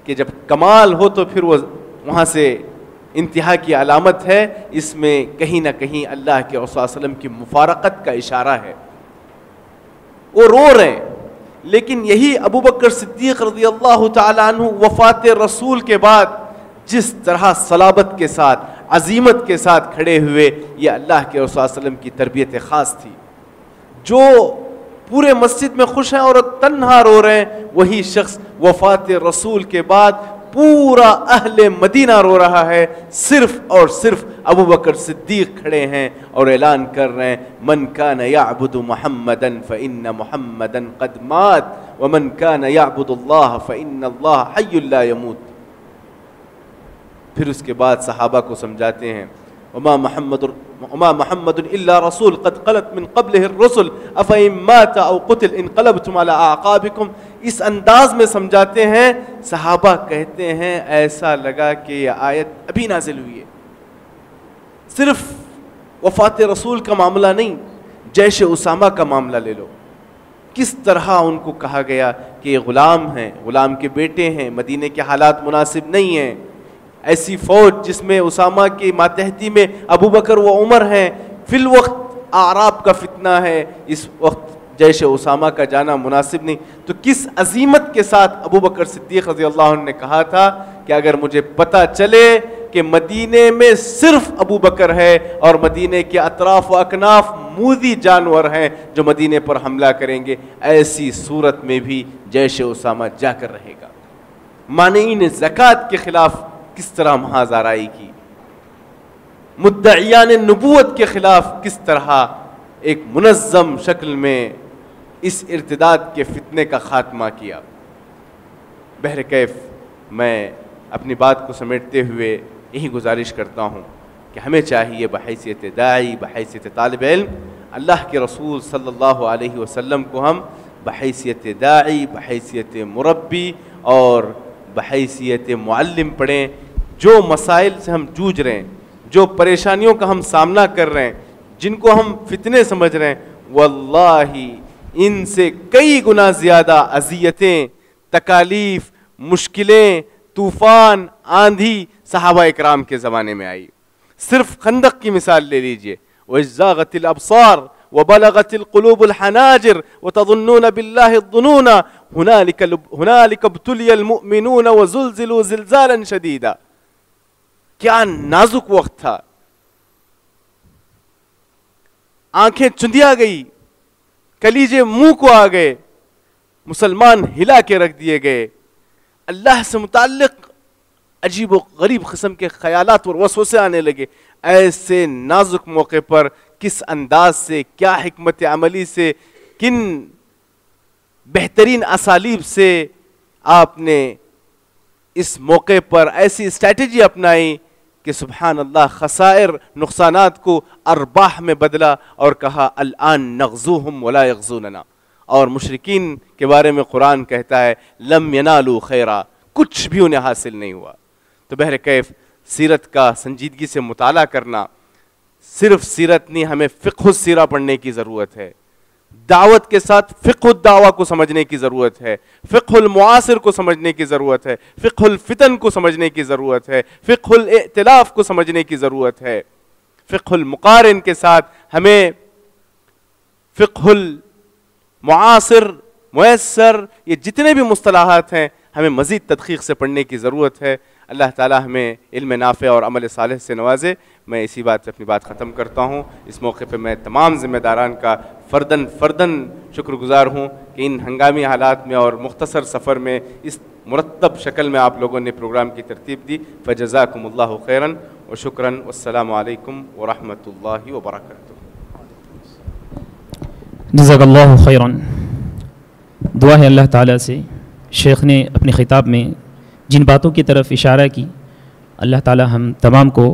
کہ جب کمال ہو تو پھر وہ وہاں سے انتہا کی علامت ہے، اس میں کہیں نہ کہیں اللہ کے رسول صلی اللہ علیہ وسلم کی مفارقت کا اشارہ ہے۔ وہ رو رہے ہیں، لیکن یہی ابو بکر صدیق رضی اللہ تعالی عنہ وفات رسول کے بعد جس طرح صلابت کے ساتھ، عزیمت کے ساتھ کھڑے ہوئے، یہ اللہ کے رسول صلی اللہ علیہ وسلم کی تربیت خاص تھی۔ جو پورے مسجد میں خوش ہیں اور تنہا رو رہے ہیں، وہی شخص وفات رسول کے بعد پورا اہل مدینہ رو رہا ہے، صرف اور صرف ابو بکر صدیق کھڑے ہیں اور اعلان کر رہے ہیں من کان یعبد محمدا فإن محمدا قد مات ومن کان یعبد اللہ فإن اللہ حی لا یموت۔ پھر اس کے بعد صحابہ کو سمجھاتے ہیں وما محمد الا رسول قد خلت من قبلہ الرسل افإن مات او قتل انقلبتم على اعقابکم۔ اس انداز میں سمجھاتے ہیں، صحابہ کہتے ہیں ایسا لگا کہ یہ آیت ابھی نازل ہوئی ہے۔ صرف وفات رسول کا معاملہ نہیں، جیش اسامہ کا معاملہ لے لو، کس طرح ان کو کہا گیا کہ یہ غلام ہیں، غلام کے بیٹے ہیں، مدینے کے حالات مناسب نہیں ہیں، ایسی فوج جس میں اسامہ کی ماتحتی میں ابو بکر و عمر ہیں، فی الوقت اعراب کا فتنہ ہے، اس وقت جیش اسامہ کا جانا مناسب نہیں۔ تو کس عظیمت کے ساتھ ابو بکر صدیق رضی اللہ عنہ نے کہا تھا کہ اگر مجھے پتہ چلے کہ مدینے میں صرف ابو بکر ہے اور مدینے کے اطراف و اکناف موذی جانور ہیں جو مدینے پر حملہ کریں گے، ایسی صورت میں بھی جیش اسامہ جا کر رہے گا۔ مانعین زکوٰۃ کے خلاف کس طرح محاذ آرائی کی، مدعیان نبوت کے خلاف کس طرح ایک منظم شکل میں اس ارتداد کے فتنے کا خاتمہ کیا۔ بہرکیف میں اپنی بات کو سمیٹتے ہوئے یہی گزارش کرتا ہوں کہ ہمیں چاہیے بحیثیت داعی، بحیثیت طالب علم، اللہ کے رسول صلی اللہ علیہ وسلم کو ہم بحیثیت داعی، بحیثیت مربی اور بحیثیت معلم پڑھیں۔ جو مسائل سے ہم جوجھ رہے ہیں، جو پریشانیوں کا ہم سامنا کر رہے ہیں، جن کو ہم فتنے سمجھ رہے ہیں، واللہ ان سے کئی گنا زیادہ اذیتیں، تکالیف، مشکلیں، طوفان، آندھی صحابہ اکرام کے زمانے میں آئی۔ صرف خندق کی مثال لے لیجئے، وَإِزَّاغَتِ الْأَبْصَارُ وَبَلَغَتِ الْقُلُوبُ الْحَنَاجِرَ وَتَظُنُّونَ بِاللَّهِ الظُّنُونَ هُنَالِكَ ابْتُلِيَ الْمُؤْمِنُونَ وَزُلْزِلُوا زِلْزَالًا شَدِيدًا۔ کیا نازک وقت تھا، آنکھیں چندیا گئی، کلیجے منہ کو آ گئے، مسلمان ہلا کے رکھ دیے گئے، اللہ سے متعلق عجیب و غریب قسم کے خیالات اور وسوسے آنے لگے۔ ایسے نازک موقع پر کس انداز سے، کیا حکمت عملی سے، کن بہترین اسالیب سے آپ نے اس موقع پر ایسی اسٹریٹجی اپنائی کہ سبحان اللہ خسائر، نقصانات کو ارباح میں بدلا اور کہا الآن نغزوہم ولا یغزوننا۔ اور مشرکین کے بارے میں قرآن کہتا ہے لم ینالوا خیرا، کچھ بھی انہیں حاصل نہیں ہوا۔ تو بہرکیف سیرت کا سنجیدگی سے مطالعہ کرنا، صرف سیرت نہیں، ہمیں فقہ السیرہ پڑھنے کی ضرورت ہے، دعوت کے ساتھ فقہ الدعوہ کو سمجھنے کی ضرورت ہے، فقہ المعاصر کو سمجھنے کی ضرورت ہے، فقہ الفتن کو سمجھنے کی ضرورت ہے، فقہ الائتلاف کو سمجھنے کی ضرورت ہے، فقہ المقارن کے ساتھ ہمیں فقہ المعاصر، میسر، یہ جتنے بھی مصطلحات ہیں ہمیں مزید تدقیق سے پڑھنے کی ضرورت ہے۔ اللہ تعالی ہمیں علم نافع اور عمل صالح سے نوازے۔ میں اسی بات سے اپنی بات ختم کرتا ہوں۔ اس موقع پہ میں تمام ذمہ داران کا فرداً شکر گزار ہوں کہ ان ہنگامی حالات میں اور مختصر سفر میں اس مرتب شکل میں آپ لوگوں نے پروگرام کی ترتیب دی۔ فجزاکم اللہ خیراً و شکراً، والسلام علیکم ورحمۃ اللہ وبرکاتہ۔ جزاک اللہ خیراً۔ دعا ہے اللہ تعالیٰ سے شیخ نے اپنے خطاب میں جن باتوں کی طرف اشارہ کی، اللہ تعالیٰ ہم تمام کو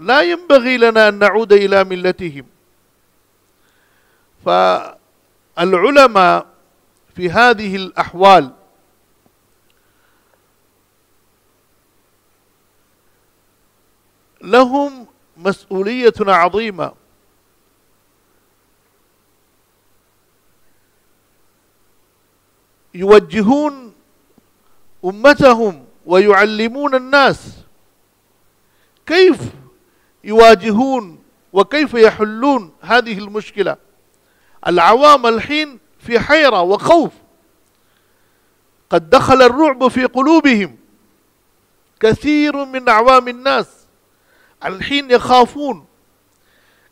لا ينبغي لنا أن نعود إلى ملتهم. فالعلماء في هذه الأحوال لهم مسؤولية عظيمة، يوجهون أمتهم ويعلمون الناس كيف يواجهون وكيف يحلون هذه المشكلة. العوام الحين في حيرة وخوف، قد دخل الرعب في قلوبهم. كثير من أعوام الناس الحين يخافون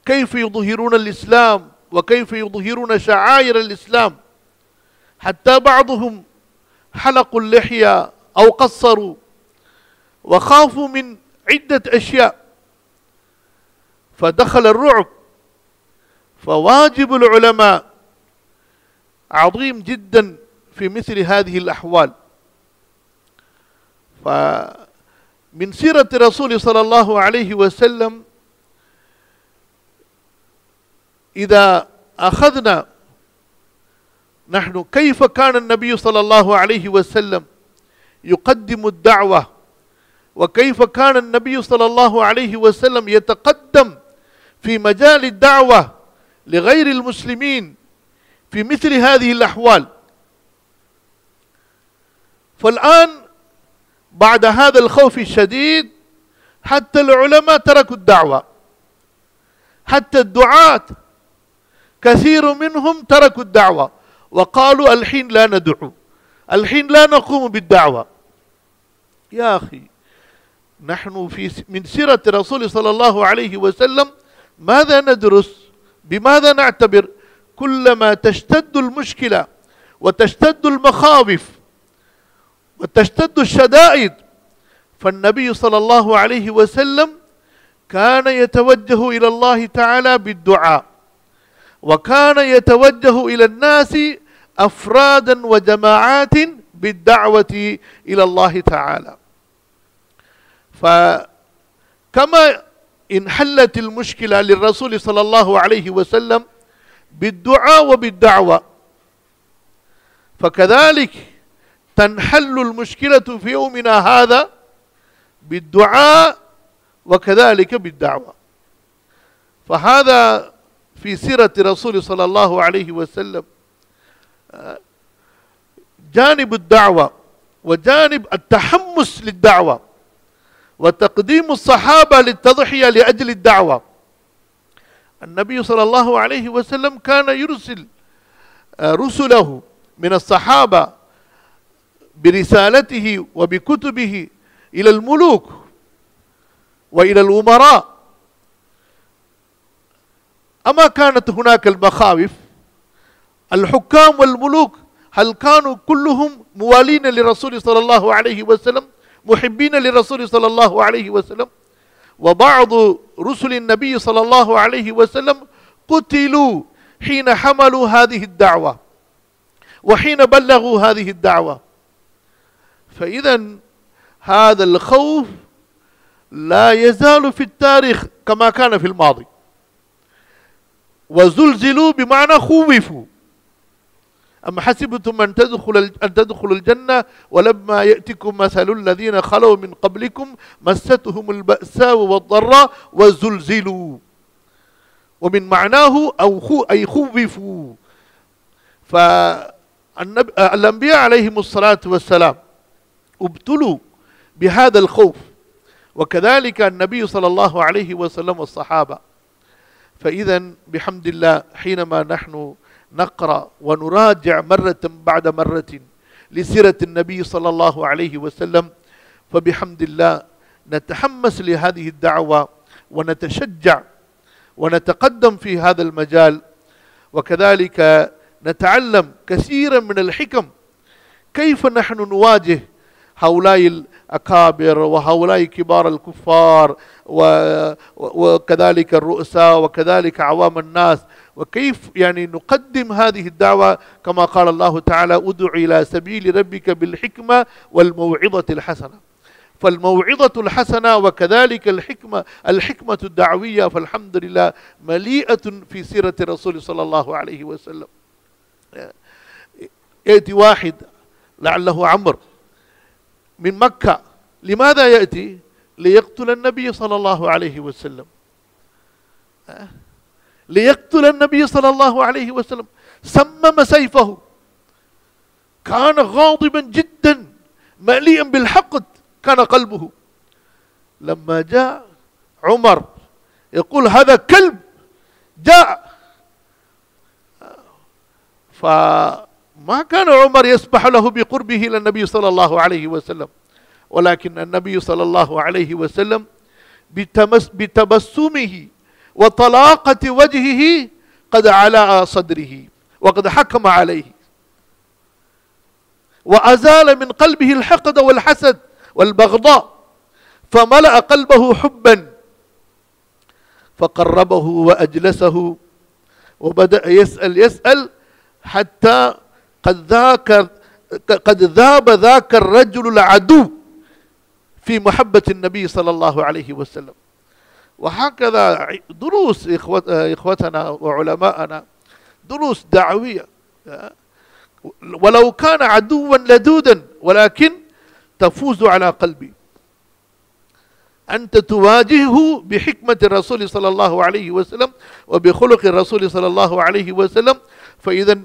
كيف يظهرون الإسلام وكيف يظهرون شعائر الإسلام، حتى بعضهم حلقوا اللحية أو قصروا، وخافوا من عدة أشياء، فدخل الرعب. فواجب العلماء عظيم جدا في مثل هذه الأحوال. فمن سيرة الرسول صلى الله عليه وسلم إذا أخذنا نحن كيف كان النبي صلى الله عليه وسلم يقدم الدعوة، وكيف كان النبي صلى الله عليه وسلم يتقدم في مجال الدعوة لغير المسلمين في مثل هذه الأحوال. فالآن بعد هذا الخوف الشديد حتى العلماء تركوا الدعوة، حتى الدعاة كثير منهم تركوا الدعوة وقالوا الحين لا ندعو، الحين لا نقوم بالدعوة. يا أخي، نحن من سيرة الرسول صلى الله عليه وسلم ماذا ندرس؟ بماذا نعتبر؟ كلما تشتد المشكلة وتشتد المخاوف وتشتد الشدائد، فالنبي صلى الله عليه وسلم كان يتوجه إلى الله تعالى بالدعاء، وكان يتوجه إلى الناس أفرادا وجماعات بالدعوة إلى الله تعالى. فكما انحلت المشكلة للرسول صلى الله عليه وسلم بالدعاء وبالدعوة، فكذلك تنحل المشكلة في يومنا هذا بالدعاء وكذلك بالدعوة. فهذا في سيرة الرسول صلى الله عليه وسلم جانب الدعوة وجانب التحمس للدعوة وتقديم الصحابة للتضحية لأجل الدعوة. النبي صلى الله عليه وسلم كان يرسل رسله من الصحابة برسالته وبكتبه إلى الملوك وإلى الأمراء. أما كانت هناك المخاوف؟ الحكام والملوك هل كانوا كلهم موالين للرسول صلى الله عليه وسلم، محبين للرسول صلى الله عليه وسلم؟ وبعض رسل النبي صلى الله عليه وسلم قتلوا حين حملوا هذه الدعوة وحين بلغوا هذه الدعوة. فإذا هذا الخوف لا يزال في التاريخ كما كان في الماضي. وزلزلوا بمعنى خوفوا. أم حسبتم أن تدخلوا الجنة ولما يأتكم مثل الذين خلوا من قبلكم مستهم البأساء والضراء وزلزلوا، ومن معناه أي خوفوا. فالأنبياء عليهم الصلاة والسلام ابتلوا بهذا الخوف، وكذلك النبي صلى الله عليه وسلم والصحابة. فإذا بحمد الله حينما نحن نقرأ ونراجع مرة بعد مرة لسيرة النبي صلى الله عليه وسلم، فبحمد الله نتحمس لهذه الدعوة ونتشجع ونتقدم في هذا المجال، وكذلك نتعلم كثيرا من الحكم كيف نحن نواجه هؤلاء الأكابر وهؤلاء كبار الكفار وكذلك الرؤساء وكذلك عوام الناس، وكيف يعني نقدم هذه الدعوة كما قال الله تعالى: ادع إلى سبيل ربك بالحكمة والموعظة الحسنة. فالموعظة الحسنة وكذلك الحكمة الدعوية فالحمد لله مليئة في سيرة الرسول صلى الله عليه وسلم. يأتي واحد لعله عمرو من مكة، لماذا يأتي؟ ليقتل النبي صلى الله عليه وسلم، ليقتل النبي صلى الله عليه وسلم. سمم سيفه، كان غاضبا جدا مليئا بالحقد كان قلبه. لما جاء عمر يقول هذا كلب جاء، فما كان عمر يسمح له بقربه إلى النبي صلى الله عليه وسلم، ولكن النبي صلى الله عليه وسلم بتبسمه وطلاقة وجهه قد علا صدره وقد حكم عليه، وأزال من قلبه الحقد والحسد والبغضاء، فملأ قلبه حبا، فقربه وأجلسه وبدأ يسأل حتى قد ذاب ذاك الرجل العدو في محبة النبي صلى الله عليه وسلم. وهكذا دروس إخوتنا وعلماءنا، دروس دعوية، ولو كان عدوا لدودا ولكن تفوز على قلبي. أنت تواجهه بحكمة الرسول صلى الله عليه وسلم وبخلق الرسول صلى الله عليه وسلم، فإذا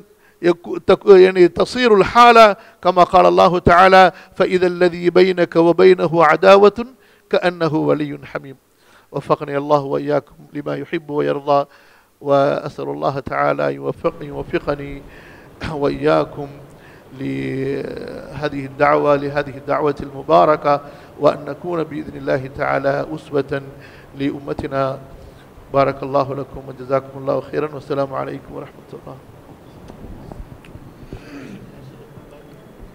يعني تصير الحالة كما قال الله تعالى فإذا الذي بينك وبينه عداوة كأنه ولي حميم. وفقني الله وإياكم لما يحب ويرضى، وأسأل الله تعالى يوفقني وإياكم لهذه الدعوة المباركة، وأن نكون بإذن الله تعالى أسوة لأمتنا. بارك الله لكم وجزاكم الله خيرا، والسلام عليكم ورحمة الله.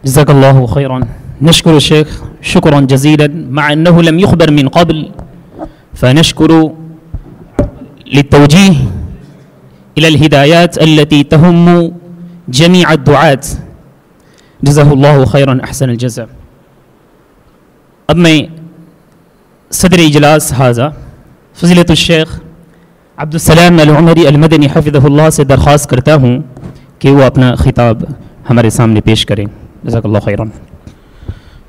جزاك الله خيرا. نشكر الشيخ شكرا جزيلا، مع أنه لم يخبر من قبل، فنشكر للتوجيه إلى الهدايات التي تهم جميع الدعاة، جزاه الله خيرا أحسن الجزاء. اب میں صدر اجلاس هذا فضیلۃ الشیخ عبدالسلام العمری المدنی حفظہ اللہ سے درخواست کرتا ہوں کہ وہ اپنا خطاب ہمارے سامنے پیش کریں. جزاک اللہ خیرا.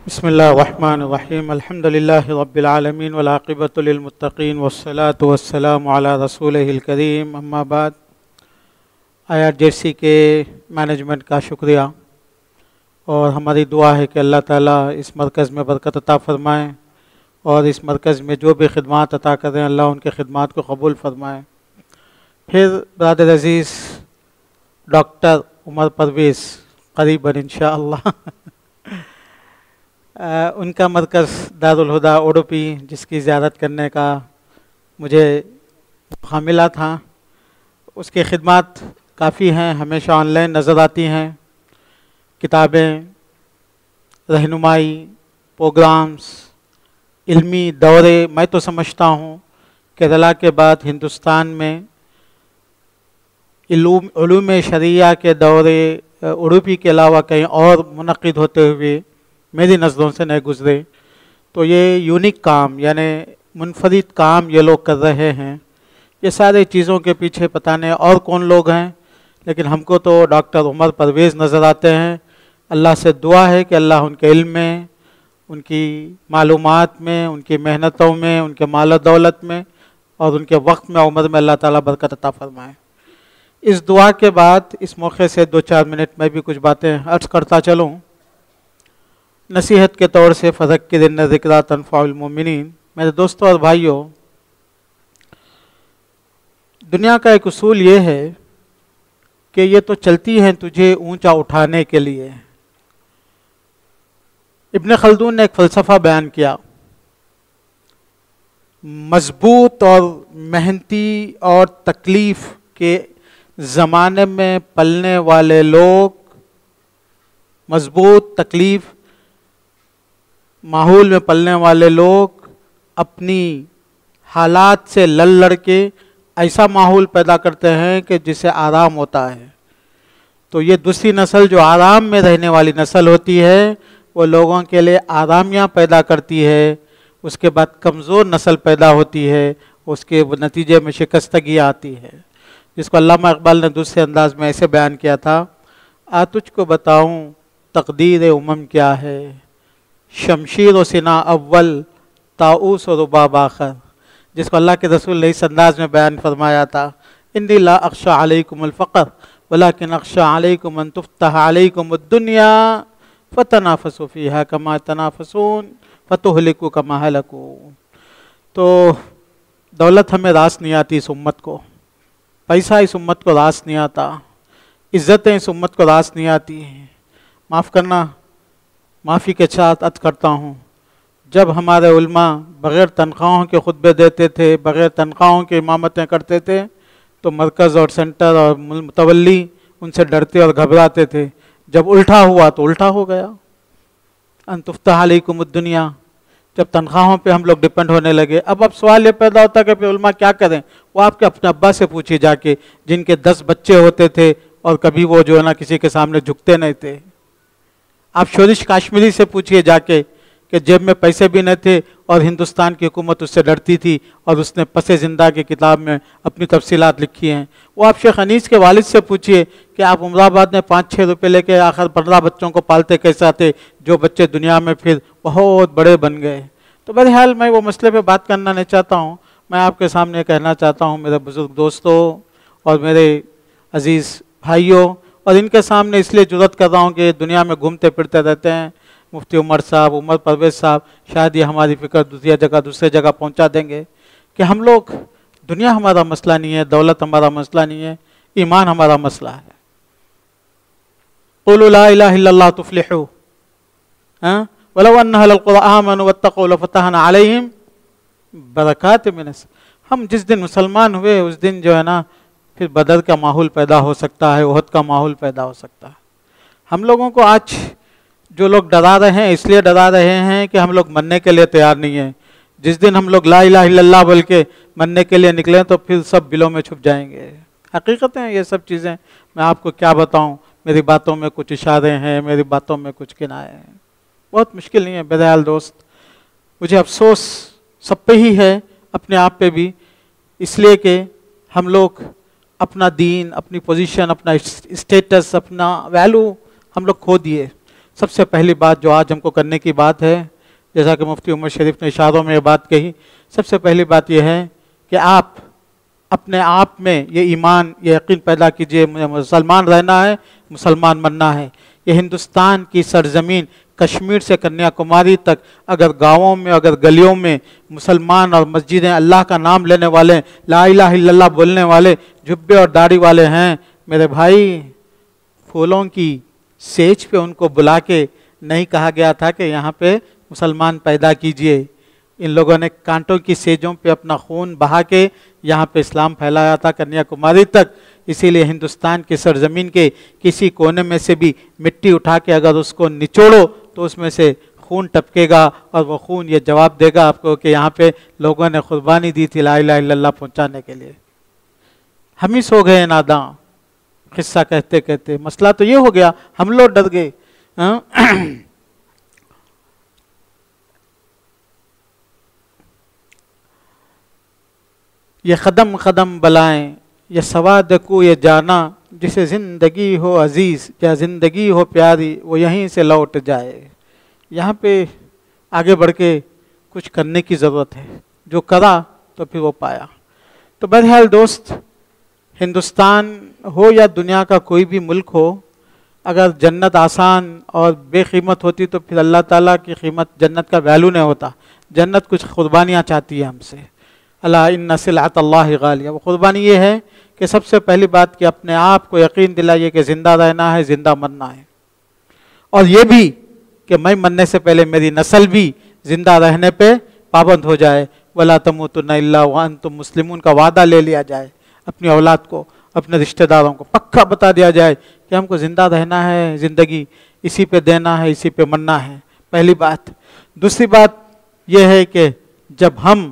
بسم اللہ الرحمن الرحیم. الحمد للہ رب العالمین والعاقبۃ للمتقین والصلاۃ والسلام علی رسولہ الکریم. اما بعد، IRJC کے مینجمنٹ کا شکریہ، اور ہماری دعا ہے کہ اللہ تعالیٰ اس مرکز میں برکت عطا فرمائیں، اور اس مرکز میں جو بھی خدمات عطا کریں اللہ ان کے خدمات کو قبول فرمائیں. پھر برادر عزیز ڈاکٹر عمر پرویز قریباً انشاءاللہ ان کا مرکز دارالہدیٰ اوڈوپی جس کی زیارت کرنے کا مجھے موقع ملا تھا، اس کی خدمات کافی ہیں، ہمیشہ آن لائن نظر آتی ہیں. کتابیں، رہنمائی، پروگرامز، علمی دورے. میں تو سمجھتا ہوں کیرلا کے بعد ہندوستان میں علوم شرعیہ کے دورے اوڈوپی کے علاوہ کہیں اور منعقد ہوتے ہوئے میری نظروں سے نہیں گزرے. تو یہ یونیک کام، یعنی منفرد کام یہ لوگ کر رہے ہیں. یہ سارے چیزوں کے پیچھے پتہ نہیں اور کون لوگ ہیں، لیکن ہم کو تو ڈاکٹر عمر پرویز نظر آتے ہیں. اللہ سے دعا ہے کہ اللہ ان کے علم میں، ان کی معلومات میں، ان کی محنتوں میں، ان کے مال و دولت میں اور ان کے وقت میں عمر میں اللہ تعالیٰ برکت عطا فرمائے. اس دعا کے بعد اس موقع سے 2-4 منٹ میں بھی کچھ باتیں عرض کرتا چلوں. نصیحت کے طور سے فذکر ان الذکریٰ تنفع المؤمنین. میرے دوستوں اور بھائیوں، دنیا کا ایک اصول یہ ہے کہ یہ تو چلتی ہیں تجھے اونچا اٹھانے کے لیے. ابن خلدون نے ایک فلسفہ بیان کیا، مضبوط اور محنتی اور تکلیف کے زمانے میں پلنے والے لوگ، مضبوط تکلیف ماحول میں پلنے والے لوگ اپنی حالات سے لڑ کے ایسا ماحول پیدا کرتے ہیں کہ جس سے آرام ہوتا ہے. تو یہ دوسری نسل جو آرام میں رہنے والی نسل ہوتی ہے، وہ لوگوں کے لیے آرامیاں پیدا کرتی ہے، اس کے بعد کمزور نسل پیدا ہوتی ہے، اس کے نتیجے میں شکستگی آتی ہے، جس کو علامہ اقبال نے دوسرے انداز میں ایسے بیان کیا تھا: تجھ کو بتاؤں تقدیر امم کیا ہے، شمشیر و سنا اول طاؤس و رباب آخر، جس کو اللہ کے رسول نے اس انداز میں بیان فرمایا تھا: انی لا اخشى علیکم الفقر ولکن اخشى علیکم ان تفتح علیکم الدنیا فتنافسوا فیہا کما تنافسون فتہلکوا کما ہلکوا۔ تو دولت ہمیں راس نہیں آتی اس امت کو، پیسہ اس امت کو راس نہیں آتا، عزتیں اس امت کو راس نہیں آتی ہیں۔ معاف کرنا، معافی کے ساتھ عرض کرتا ہوں، جب ہمارے علماء بغیر تنخواہوں کے خطبے دیتے تھے، بغیر تنخواہوں کے امامتیں کرتے تھے، تو مرکز اور سینٹر اور متولی ان سے ڈرتے اور گھبراتے تھے۔ جب الٹا ہوا تو الٹا ہو گیا، ان تفتح علیکم الدنیا، جب تنخواہوں پہ ہم لوگ ڈپینڈ ہونے لگے۔ اب سوال یہ پیدا ہوتا ہے کہ پھر علماء کیا کریں؟ وہ آپ کے اپنے ابا سے پوچھیے جا کے، جن کے 10 بچے ہوتے تھے اور کبھی وہ جو ہے نا کسی کے سامنے جھکتے نہیں تھے۔ آپ شورش کاشمیری سے پوچھیے جا کے کہ جیب میں پیسے بھی نہیں تھے اور ہندوستان کی حکومت اس سے ڈرتی تھی، اور اس نے پس زندہ کی کتاب میں اپنی تفصیلات لکھی ہیں۔ وہ آپ شیخ انیس کے والد سے پوچھیے کہ آپ عمر آباد میں 5-6 روپے لے کے آخر 15 بچوں کو پالتے کیسا تھے، جو بچے دنیا میں پھر بہت بڑے بن گئے۔ تو بہرحال میں وہ مسئلے پہ بات کرنا نہیں چاہتا ہوں، میں آپ کے سامنے کہنا چاہتا ہوں میرے بزرگ دوستوں اور میرے عزیز بھائیوں، اور ان کے سامنے اس لیے جرأت کر رہا ہوں کہ دنیا میں گھومتے پھرتے رہتے ہیں، مفتی عمر صاحب، عمر پرویز صاحب، شاید یہ ہماری فکر دوسرے جگہ پہنچا دیں گے کہ ہم لوگ، دنیا ہمارا مسئلہ نہیں ہے، دولت ہمارا مسئلہ نہیں ہے، ایمان ہمارا مسئلہ ہے۔ قولوا لا الہ الا اللہ تفلحوا ولو ان اہل القرى آمنوا واتقوا لفتحنا علیہم برکات من السماء۔ ہم جس دن مسلمان ہوئے اس دن جو ہے نا پھر بدر کا ماحول پیدا ہو سکتا ہے، احد کا ماحول پیدا ہو سکتا ہے۔ ہم لوگوں کو آج جو لوگ ڈرا رہے ہیں اس لیے ڈرا رہے ہیں کہ ہم لوگ مرنے کے لیے تیار نہیں ہیں۔ جس دن ہم لوگ لا الہ الا اللہ بول کے مرنے کے لیے نکلیں تو پھر سب بلوں میں چھپ جائیں گے۔ حقیقت ہے یہ سب چیزیں، میں آپ کو کیا بتاؤں، میری باتوں میں کچھ اشارے ہیں، میری باتوں میں کچھ کنایے ہیں، بہت مشکل نہیں ہے۔ بہرحال دوست، مجھے افسوس سب پہ ہی ہے، اپنے آپ پہ بھی، اس لیے کہ ہم لوگ اپنا دین، اپنی پوزیشن، اپنا اسٹیٹس، اپنا ویلو ہم لوگ کھو دیے۔ سب سے پہلی بات جو آج ہم کو کرنے کی بات ہے، جیسا کہ مفتی عمر شریف نے اشاروں میں یہ بات کہی، سب سے پہلی بات یہ ہے کہ آپ اپنے آپ میں یہ ایمان، یہ یقین پیدا کیجئے، مجھے مسلمان رہنا ہے، مسلمان مرنا ہے۔ یہ ہندوستان کی سرزمین کشمیر سے کنیا کماری تک، اگر گاؤں میں، اگر گلیوں میں مسلمان اور مسجدیں اللہ کا نام لینے والے، لا الہ الا اللہ بولنے والے، جبے اور داڑھی والے ہیں، میرے بھائی، پھولوں کی سیج پہ ان کو بلا کے نہیں کہا گیا تھا کہ یہاں پہ مسلمان پیدا کیجئے۔ ان لوگوں نے کانٹوں کی سیجوں پہ اپنا خون بہا کے یہاں پہ اسلام پھیلایا تھا کنیا کماری تک۔ اسی لیے ہندوستان کی سرزمین کے کسی کونے میں سے بھی مٹی اٹھا کے اگر اس کو نچوڑو تو اس میں سے خون ٹپکے گا، اور وہ خون یہ جواب دے گا آپ کو کہ یہاں پہ لوگوں نے قربانی دی تھی لا الہ الا اللہ پہنچانے کے لیے۔ ہم ہی سو گئے ناداں قصہ کہتے کہتے۔ مسئلہ تو یہ ہو گیا، ہم لوگ ڈر گئے۔ یہ قدم قدم بلائیں، یہ سواد کو یہ جانا، جسے زندگی ہو عزیز یا زندگی ہو پیاری وہ یہیں سے لوٹ جائے۔ یہاں پہ آگے بڑھ کے کچھ کرنے کی ضرورت ہے، جو کرا تو پھر وہ پایا۔ تو بہرحال دوست، ہندوستان ہو یا دنیا کا کوئی بھی ملک ہو، اگر جنت آسان اور بے قیمت ہوتی تو پھر اللہ تعالیٰ کی قیمت، جنت کا ویلو نہیں ہوتا۔ جنت کچھ قربانیاں چاہتی ہے ہم سے۔ الا ان سلعۃ اللہ غالیہ، وہ قربانی یہ ہے کہ سب سے پہلی بات کہ اپنے آپ کو یقین دلائیے کہ زندہ رہنا ہے، زندہ مرنا ہے، اور یہ بھی کہ میں مرنے سے پہلے میری نسل بھی زندہ رہنے پہ پابند ہو جائے۔ ولا تموتن الا وانتم مسلمون کا وعدہ لے لیا جائے، اپنی اولاد کو، اپنے رشتہ داروں کو پکا بتا دیا جائے کہ ہم کو زندہ رہنا ہے، زندگی اسی پہ دینا ہے، اسی پہ مرنا ہے، پہلی بات۔ دوسری بات یہ ہے کہ جب ہم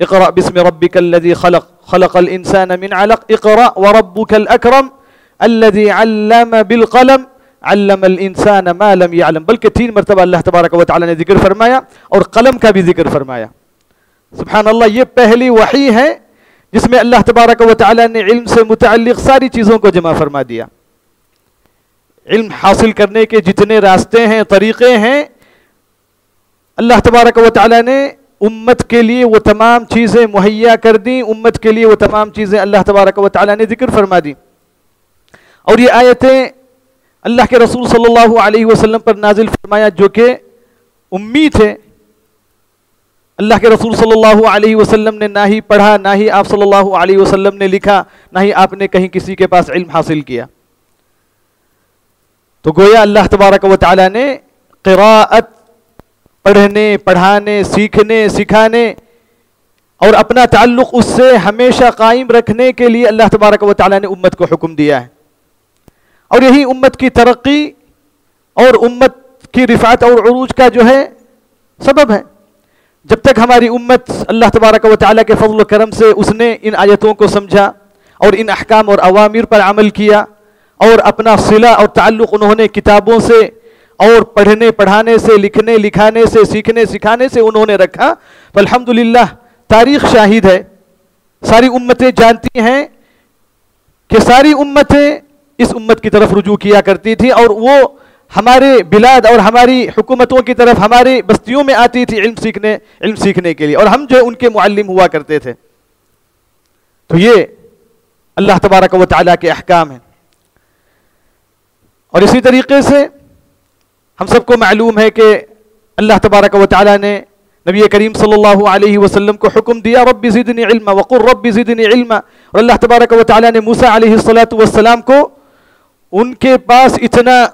اقرأ بسم ربک الذی خلق خلق الانسان من علق اقرأ وربک الاکرم الذی علم بالقلم علم الانسان ما لم يعلم. بلکہ 3 مرتبہ اللہ تبارک و تعالی نے ذکر فرمایا اور قلم کا بھی ذکر فرمایا. سبحان اللہ, یہ پہلی وحی ہے جس میں اللہ تبارک و تعالی نے علم سے متعلق ساری چیزوں کو جمع فرما دیا. علم حاصل کرنے کے جتنے راستے ہیں, طریقے ہیں, اللہ تبارک و تعالی نے امت کے لیے وہ تمام چیزیں مہیا کر دیں, امت کے لیے وہ تمام چیزیں اللہ تبارک و تعالی نے ذکر فرما دی. اور یہ آیتیں اللہ کے رسول صلی اللہ علیہ وسلم پر نازل فرمایا جو کہ امی تھے. اللہ کے رسول صلی اللہ علیہ وسلم نے نہ ہی پڑھا, نہ ہی آپ صلی اللہ علیہ وسلم نے لکھا, نہ ہی آپ نے کہیں کسی کے پاس علم حاصل کیا. تو گویا اللہ تبارک و تعالی نے قراءت, پڑھنے, پڑھانے, سیکھنے, سکھانے اور اپنا تعلق اس سے ہمیشہ قائم رکھنے کے لیے اللہ تبارک و تعالی نے امت کو حکم دیا ہے. اور یہی امت کی ترقی اور امت کی رفعت اور عروج کا جو ہے سبب ہے. جب تک ہماری امت اللہ تبارک و تعالیٰ کے فضل و کرم سے اس نے ان آیتوں کو سمجھا اور ان احکام اور اوامر پر عمل کیا اور اپنا صلہ اور تعلق انہوں نے کتابوں سے اور پڑھنے پڑھانے سے, لکھنے لکھانے سے, سیکھنے سکھانے سے انہوں نے رکھا, تو الحمدللہ تاریخ شاہد ہے, ساری امتیں جانتی ہیں کہ ساری امتیں اس امت کی طرف رجوع کیا کرتی تھی اور وہ ہمارے بلاد اور ہماری حکومتوں کی طرف ہماری بستیوں میں آتی تھی علم سیکھنے کے لیے, اور ہم جو ان کے معلم ہوا کرتے تھے. تو یہ اللہ تبارک و تعالیٰ کے احکام ہیں. اور اسی طریقے سے ہم سب کو معلوم ہے کہ اللہ تبارک و تعالیٰ نے نبی کریم صلی اللہ علیہ وسلم کو حکم دیا رب زدنی علما وقل رب زدنی علما. اور اللہ تبارک و تعالیٰ نے موسیٰ علیہ السلام کو ان کے پاس اتنا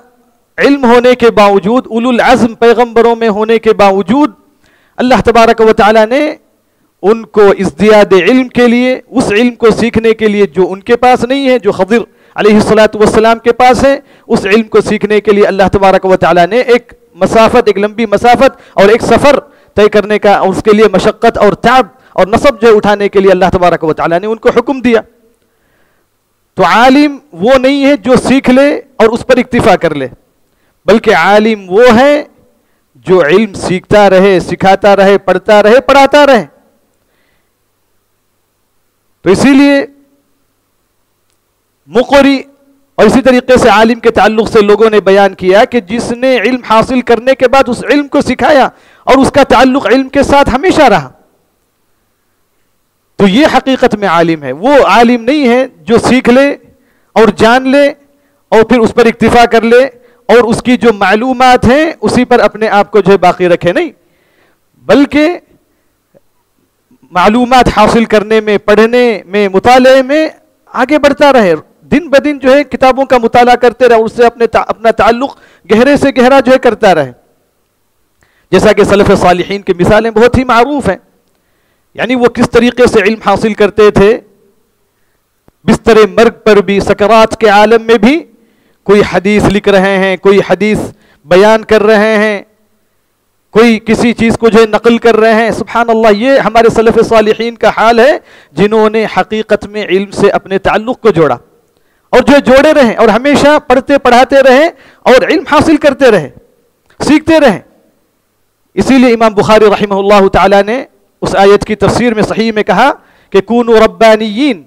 علم ہونے کے باوجود, اولو العزم پیغمبروں میں ہونے کے باوجود, اللہ تبارک و تعالیٰ نے ان کو ازدیاد علم کے لیے, اس علم کو سیکھنے کے لیے جو ان کے پاس نہیں ہے, جو خضر علیہ السلام کے پاس ہے, اس علم کو سیکھنے کے لیے اللہ تبارک و تعالیٰ نے ایک مسافت, ایک لمبی مسافت اور ایک سفر طے کرنے کا, اور اس کے لیے مشقت اور تعب اور نصب جو اٹھانے کے لیے اللہ تبارک و تعالیٰ نے ان کو حکم دیا. تو عالم وہ نہیں ہے جو سیکھ لے اور اس پر اکتفا کر لے, بلکہ عالم وہ ہے جو علم سیکھتا رہے, سکھاتا رہے, پڑھتا رہے, پڑھاتا رہے. تو اسی لیے مقری اور اسی طریقے سے عالم کے تعلق سے لوگوں نے بیان کیا کہ جس نے علم حاصل کرنے کے بعد اس علم کو سکھایا اور اس کا تعلق علم کے ساتھ ہمیشہ رہا, تو یہ حقیقت میں عالم ہے. وہ عالم نہیں ہے جو سیکھ لے اور جان لے اور پھر اس پر اکتفا کر لے اور اس کی جو معلومات ہیں اسی پر اپنے آپ کو جو ہے باقی رکھے, نہیں, بلکہ معلومات حاصل کرنے میں, پڑھنے میں, مطالعے میں آگے بڑھتا رہے, دن بدن جو ہے کتابوں کا مطالعہ کرتے رہے, اس سے اپنا تعلق گہرے سے گہرا جو ہے کرتا رہے. جیسا کہ سلف صالحین کی مثالیں بہت ہی معروف ہیں, یعنی وہ کس طریقے سے علم حاصل کرتے تھے, بستر مرگ پر بھی, سکرات کے عالم میں بھی کوئی حدیث لکھ رہے ہیں, کوئی حدیث بیان کر رہے ہیں, کوئی کسی چیز کو جو ہے نقل کر رہے ہیں. سبحان اللہ, یہ ہمارے سلف صالحین کا حال ہے جنہوں نے حقیقت میں علم سے اپنے تعلق کو جوڑا اور جو جوڑے رہے اور ہمیشہ پڑھتے پڑھاتے رہے اور علم حاصل کرتے رہے, سیکھتے رہے. اسی لیے امام بخاری رحمہ اللہ تعالی نے اس آیت کی تفسیر میں صحیح میں کہا کہ کونوا ربانیین.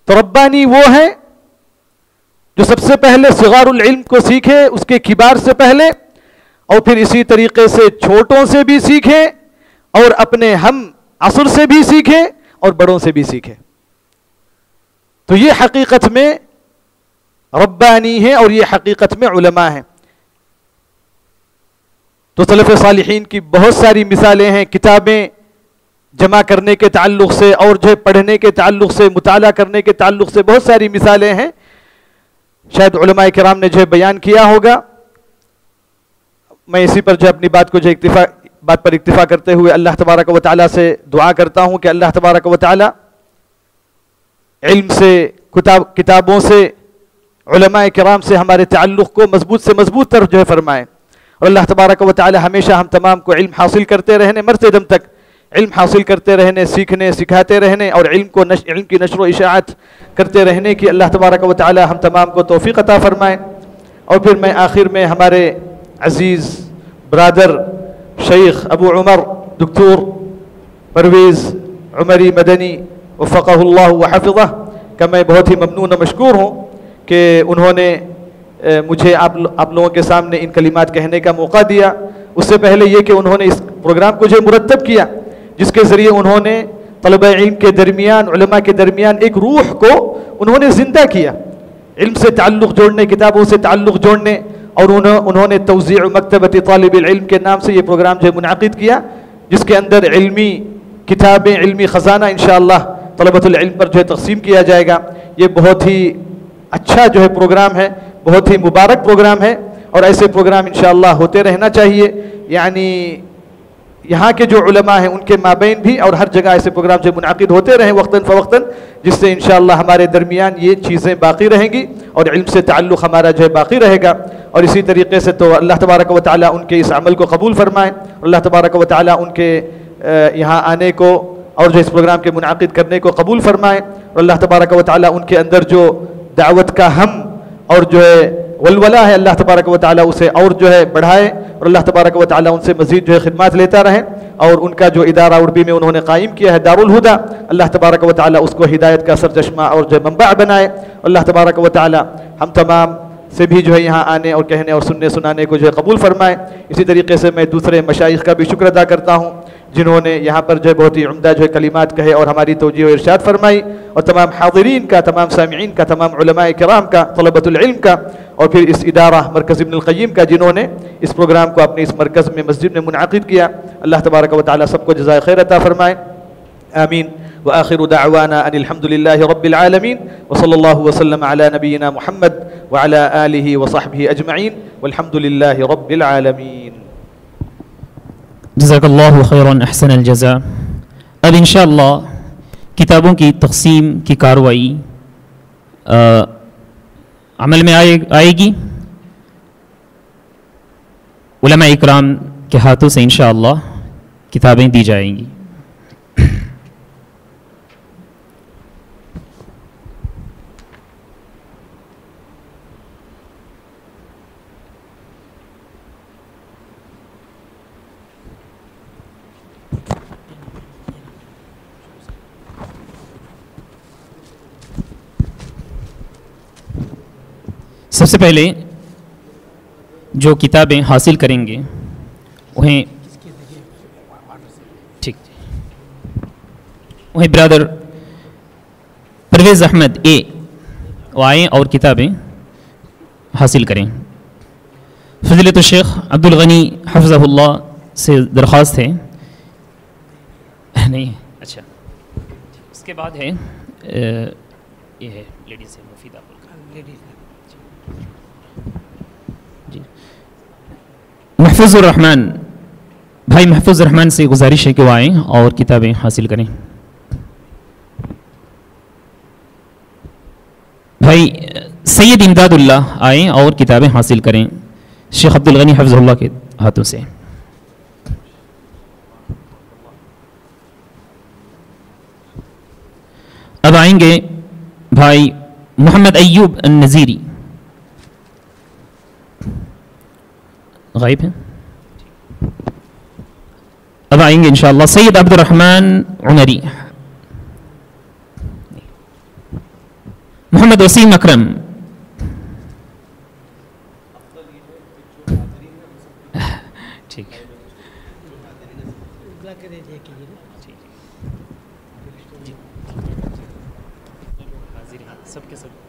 تو ربانی وہ ہے جو سب سے پہلے صغار العلم کو سیکھے, اس کے کبار سے پہلے, اور پھر اسی طریقے سے چھوٹوں سے بھی سیکھے اور اپنے ہم عصر سے بھی سیکھے اور بڑوں سے بھی سیکھے. تو یہ حقیقت میں ربانی ہے اور یہ حقیقت میں علماء ہیں. تو سلف صالحین کی بہت ساری مثالیں ہیں, کتابیں جمع کرنے کے تعلق سے اور جو پڑھنے کے تعلق سے, مطالعہ کرنے کے تعلق سے بہت ساری مثالیں ہیں. شاید علماء کرام نے جو بیان کیا ہوگا. میں اسی پر جو اپنی بات کو جو بات پر اکتفا کرتے ہوئے اللہ تبارک و تعالیٰ سے دعا کرتا ہوں کہ اللہ تبارک و تعالیٰ علم سے, کتابوں سے, علماء کرام سے ہمارے تعلق کو مضبوط سے مضبوط تر جو ہے فرمائے, اور اللہ تبارک و تعالیٰ ہمیشہ ہم تمام کو علم حاصل کرتے رہنے, مرتے دم تک علم حاصل کرتے رہنے, سیکھنے, سکھاتے رہنے اور علم کی نشر و اشاعت کرتے رہنے کی اللہ تبارک و تعالی ہم تمام کو توفیق عطا فرمائے. اور پھر میں آخر میں ہمارے عزیز برادر شیخ ابو عمر دکتور پرویز عمری مدنی وفقہ اللہ وحفظہ کا میں بہت ہی ممنون و مشکور ہوں کہ انہوں نے مجھے آپ لوگوں کے سامنے ان کلمات کہنے کا موقع دیا. اس سے پہلے یہ کہ انہوں نے اس پروگرام کو جو مرتب کیا, جس کے ذریعے انہوں نے طلبہ علم کے درمیان, علماء کے درمیان ایک روح کو انہوں نے زندہ کیا, علم سے تعلق جوڑنے, کتابوں سے تعلق جوڑنے, اور انہوں نے توزیع مکتبۃ طالب العلم کے نام سے یہ پروگرام جو منعقد کیا, جس کے اندر علمی کتابیں, علمی خزانہ انشاءاللہ طلبۃ العلم پر جو ہے تقسیم کیا جائے گا. یہ بہت ہی اچھا جو ہے پروگرام ہے, بہت ہی مبارک پروگرام ہے, اور ایسے پروگرام انشاءاللہ ہوتے رہنا چاہیے. یعنی یہاں کے جو علماء ہیں ان کے مابین بھی اور ہر جگہ ایسے پروگرام جو منعقد ہوتے رہیں وقتاً فوقتاً, جس سے انشاءاللہ ہمارے درمیان یہ چیزیں باقی رہیں گی اور علم سے تعلق ہمارا جو ہے باقی رہے گا. اور اسی طریقے سے تو اللہ تبارک و تعالیٰ ان کے اس عمل کو قبول فرمائے, اور اللہ تبارک و تعالیٰ ان کے یہاں آنے کو اور جو اس پروگرام کے منعقد کرنے کو قبول فرمائے, اور اللہ تبارک و تعالیٰ ان کے اندر جو دعوت کا ہم اور جو ہے ولولہ ہے اللہ تبارک و تعالیٰ اسے اور جو ہے بڑھائے, اور اللہ تبارک و تعالیٰ ان سے مزید جو ہے خدمات لیتا رہے. اور ان کا جو ادارہ عربی میں انہوں نے قائم کیا ہے دارالہدیٰ, اللہ تبارک و تعالیٰ اس کو ہدایت کا سرچشمہ اور جو منبع بنائے. اللہ تبارک و تعالیٰ ہم تمام سے بھی جو ہے یہاں آنے اور کہنے اور سننے سنانے کو جو ہے قبول فرمائے. اسی طریقے سے میں دوسرے مشائخ کا بھی شکر ادا کرتا ہوں جنہوں نے یہاں پر جو ہے بہت ہی عمدہ جو ہے کلمات کہے اور ہماری توجیہ و ارشاد فرمائی, اور تمام حاضرین کا, تمام سامعین کا, تمام علماء کرام کا, طلبۃ العلم کا, اور پھر اس ادارہ مرکز ابن القیم کا جنہوں نے اس پروگرام کو اپنے اس مرکز میں مسجد میں منعقد کیا. اللہ تبارک و تعالیٰ سب کو جزائے خیر عطا فرمائے. آمین. وآخر دعوانا ان الحمد للہ رب العالمین وصلی اللہ وسلم علی نبینا محمد وعلی آلہ وصحبہ اجمعین والحمد للہ رب العالمین. جزاک اللہ خیراً احسن الجزاء. اب انشاءاللہ کتابوں کی تقسیم کی کارروائی عمل میں آئے گی. علماء اکرام کے ہاتھوں سے انشاءاللہ کتابیں دی جائیں گی. سب سے پہلے جو کتابیں حاصل کریں گے انہیں برادر پرویز احمد اے وہ آئیں اور کتابیں حاصل کریں. فضیلت الشیخ عبد الغنی حفظہ اللہ سے درخواست ہے. نہیں اچھا, اس کے بعد ہے یہ ہے لیڈیز مفیدہ محفوظ الرحمن. بھائی محفوظ الرحمن سے گزارش ہے کہ وہ آئیں اور کتابیں حاصل کریں. بھائی سید امداد اللہ آئیں اور کتابیں حاصل کریں شیخ عبد الغنی حفظہ اللہ کے ہاتھوں سے. اب آئیں گے بھائی محمد ایوب النذیری, غائب ہیں. اب آئیں گے انشاءاللہ سید عبد الرحمن عمری. محمد وسیم اکرم. ٹھیک ہے. سب کے سب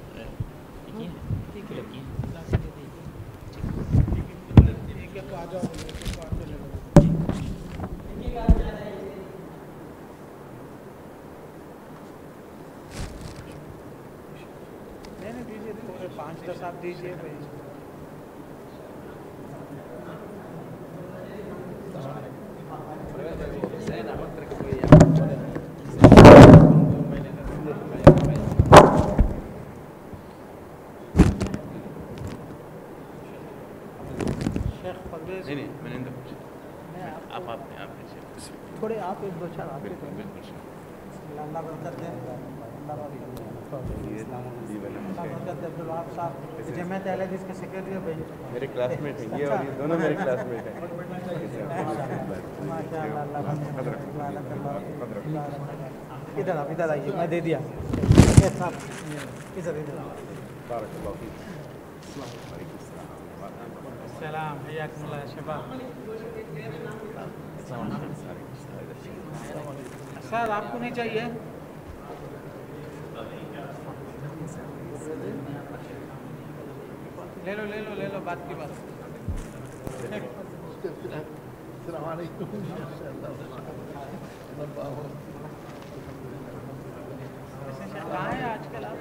تھوڑے آپ ایک دو چار آپ اللہ برکت دے عبدالوہاب صاحب جمعیت اہل حدیث کے سیکرٹری ہیں بھائی میرے کلاس میٹ ہیں یہ اور یہ دونوں میرے کلاس میٹ ہیں ادھر آپ ادھر آئیے میں دے دیا السلام حیاکم اللہ شباب سر آپ کو نہیں چاہیے لے لو بات کی بات السلام علیکم کہاں ہے آج کل آپ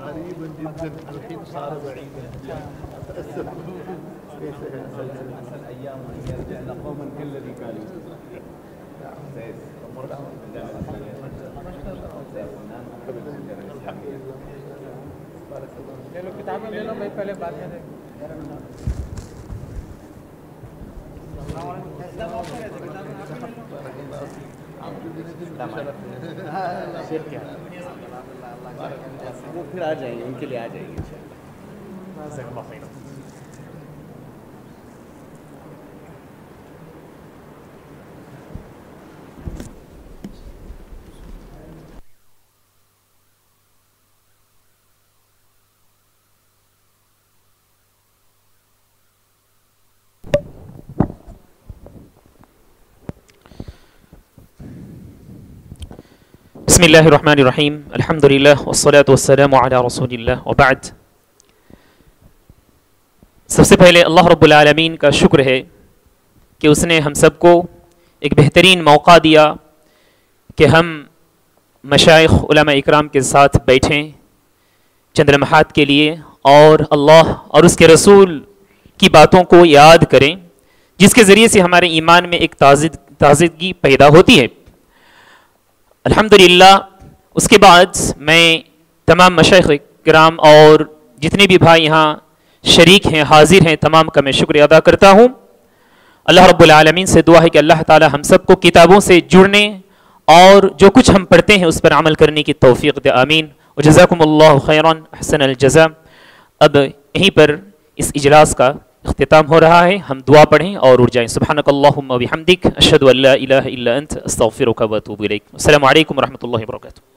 قريبا جدا الحين صار بعيدا الايام ان يرجعنا قوما كالذي كانوا لے لو کتابیں لے لو بھائی پہلے بات کریں وہ پھر آ جائیں گے ان کے لیے آ جائیں گے بسم اللہ الرحمن الرحیم الحمد للہ والصلاة والسلام علی رسول اللہ وبعد. سب سے پہلے اللہ رب العالمین کا شکر ہے کہ اس نے ہم سب کو ایک بہترین موقع دیا کہ ہم مشائخ علماء اکرام کے ساتھ بیٹھیں چند لمحات کے لیے اور اللہ اور اس کے رسول کی باتوں کو یاد کریں جس کے ذریعے سے ہمارے ایمان میں ایک تازگی پیدا ہوتی ہے. الحمدللہ اس کے بعد میں تمام مشائخ کرام اور جتنے بھی بھائی یہاں شریک ہیں حاضر ہیں تمام کا میں شکریہ ادا کرتا ہوں. اللہ رب العالمین سے دعا ہے کہ اللہ تعالی ہم سب کو کتابوں سے جڑنے اور جو کچھ ہم پڑھتے ہیں اس پر عمل کرنے کی توفیق دے. آمین. وجزاکم اللہ خیرا احسن الجزاء. اب یہیں پر اس اجلاس کا اختتام ہو رہا ہے. ہم دعا پڑھیں اور اٹھ جائیں. سبحانک اللہم و بحمدک اشہد ان لا الہ الا انت استغفرک و اتوب الیک. السلام علیکم ورحمۃ اللہ وبرکاتہ.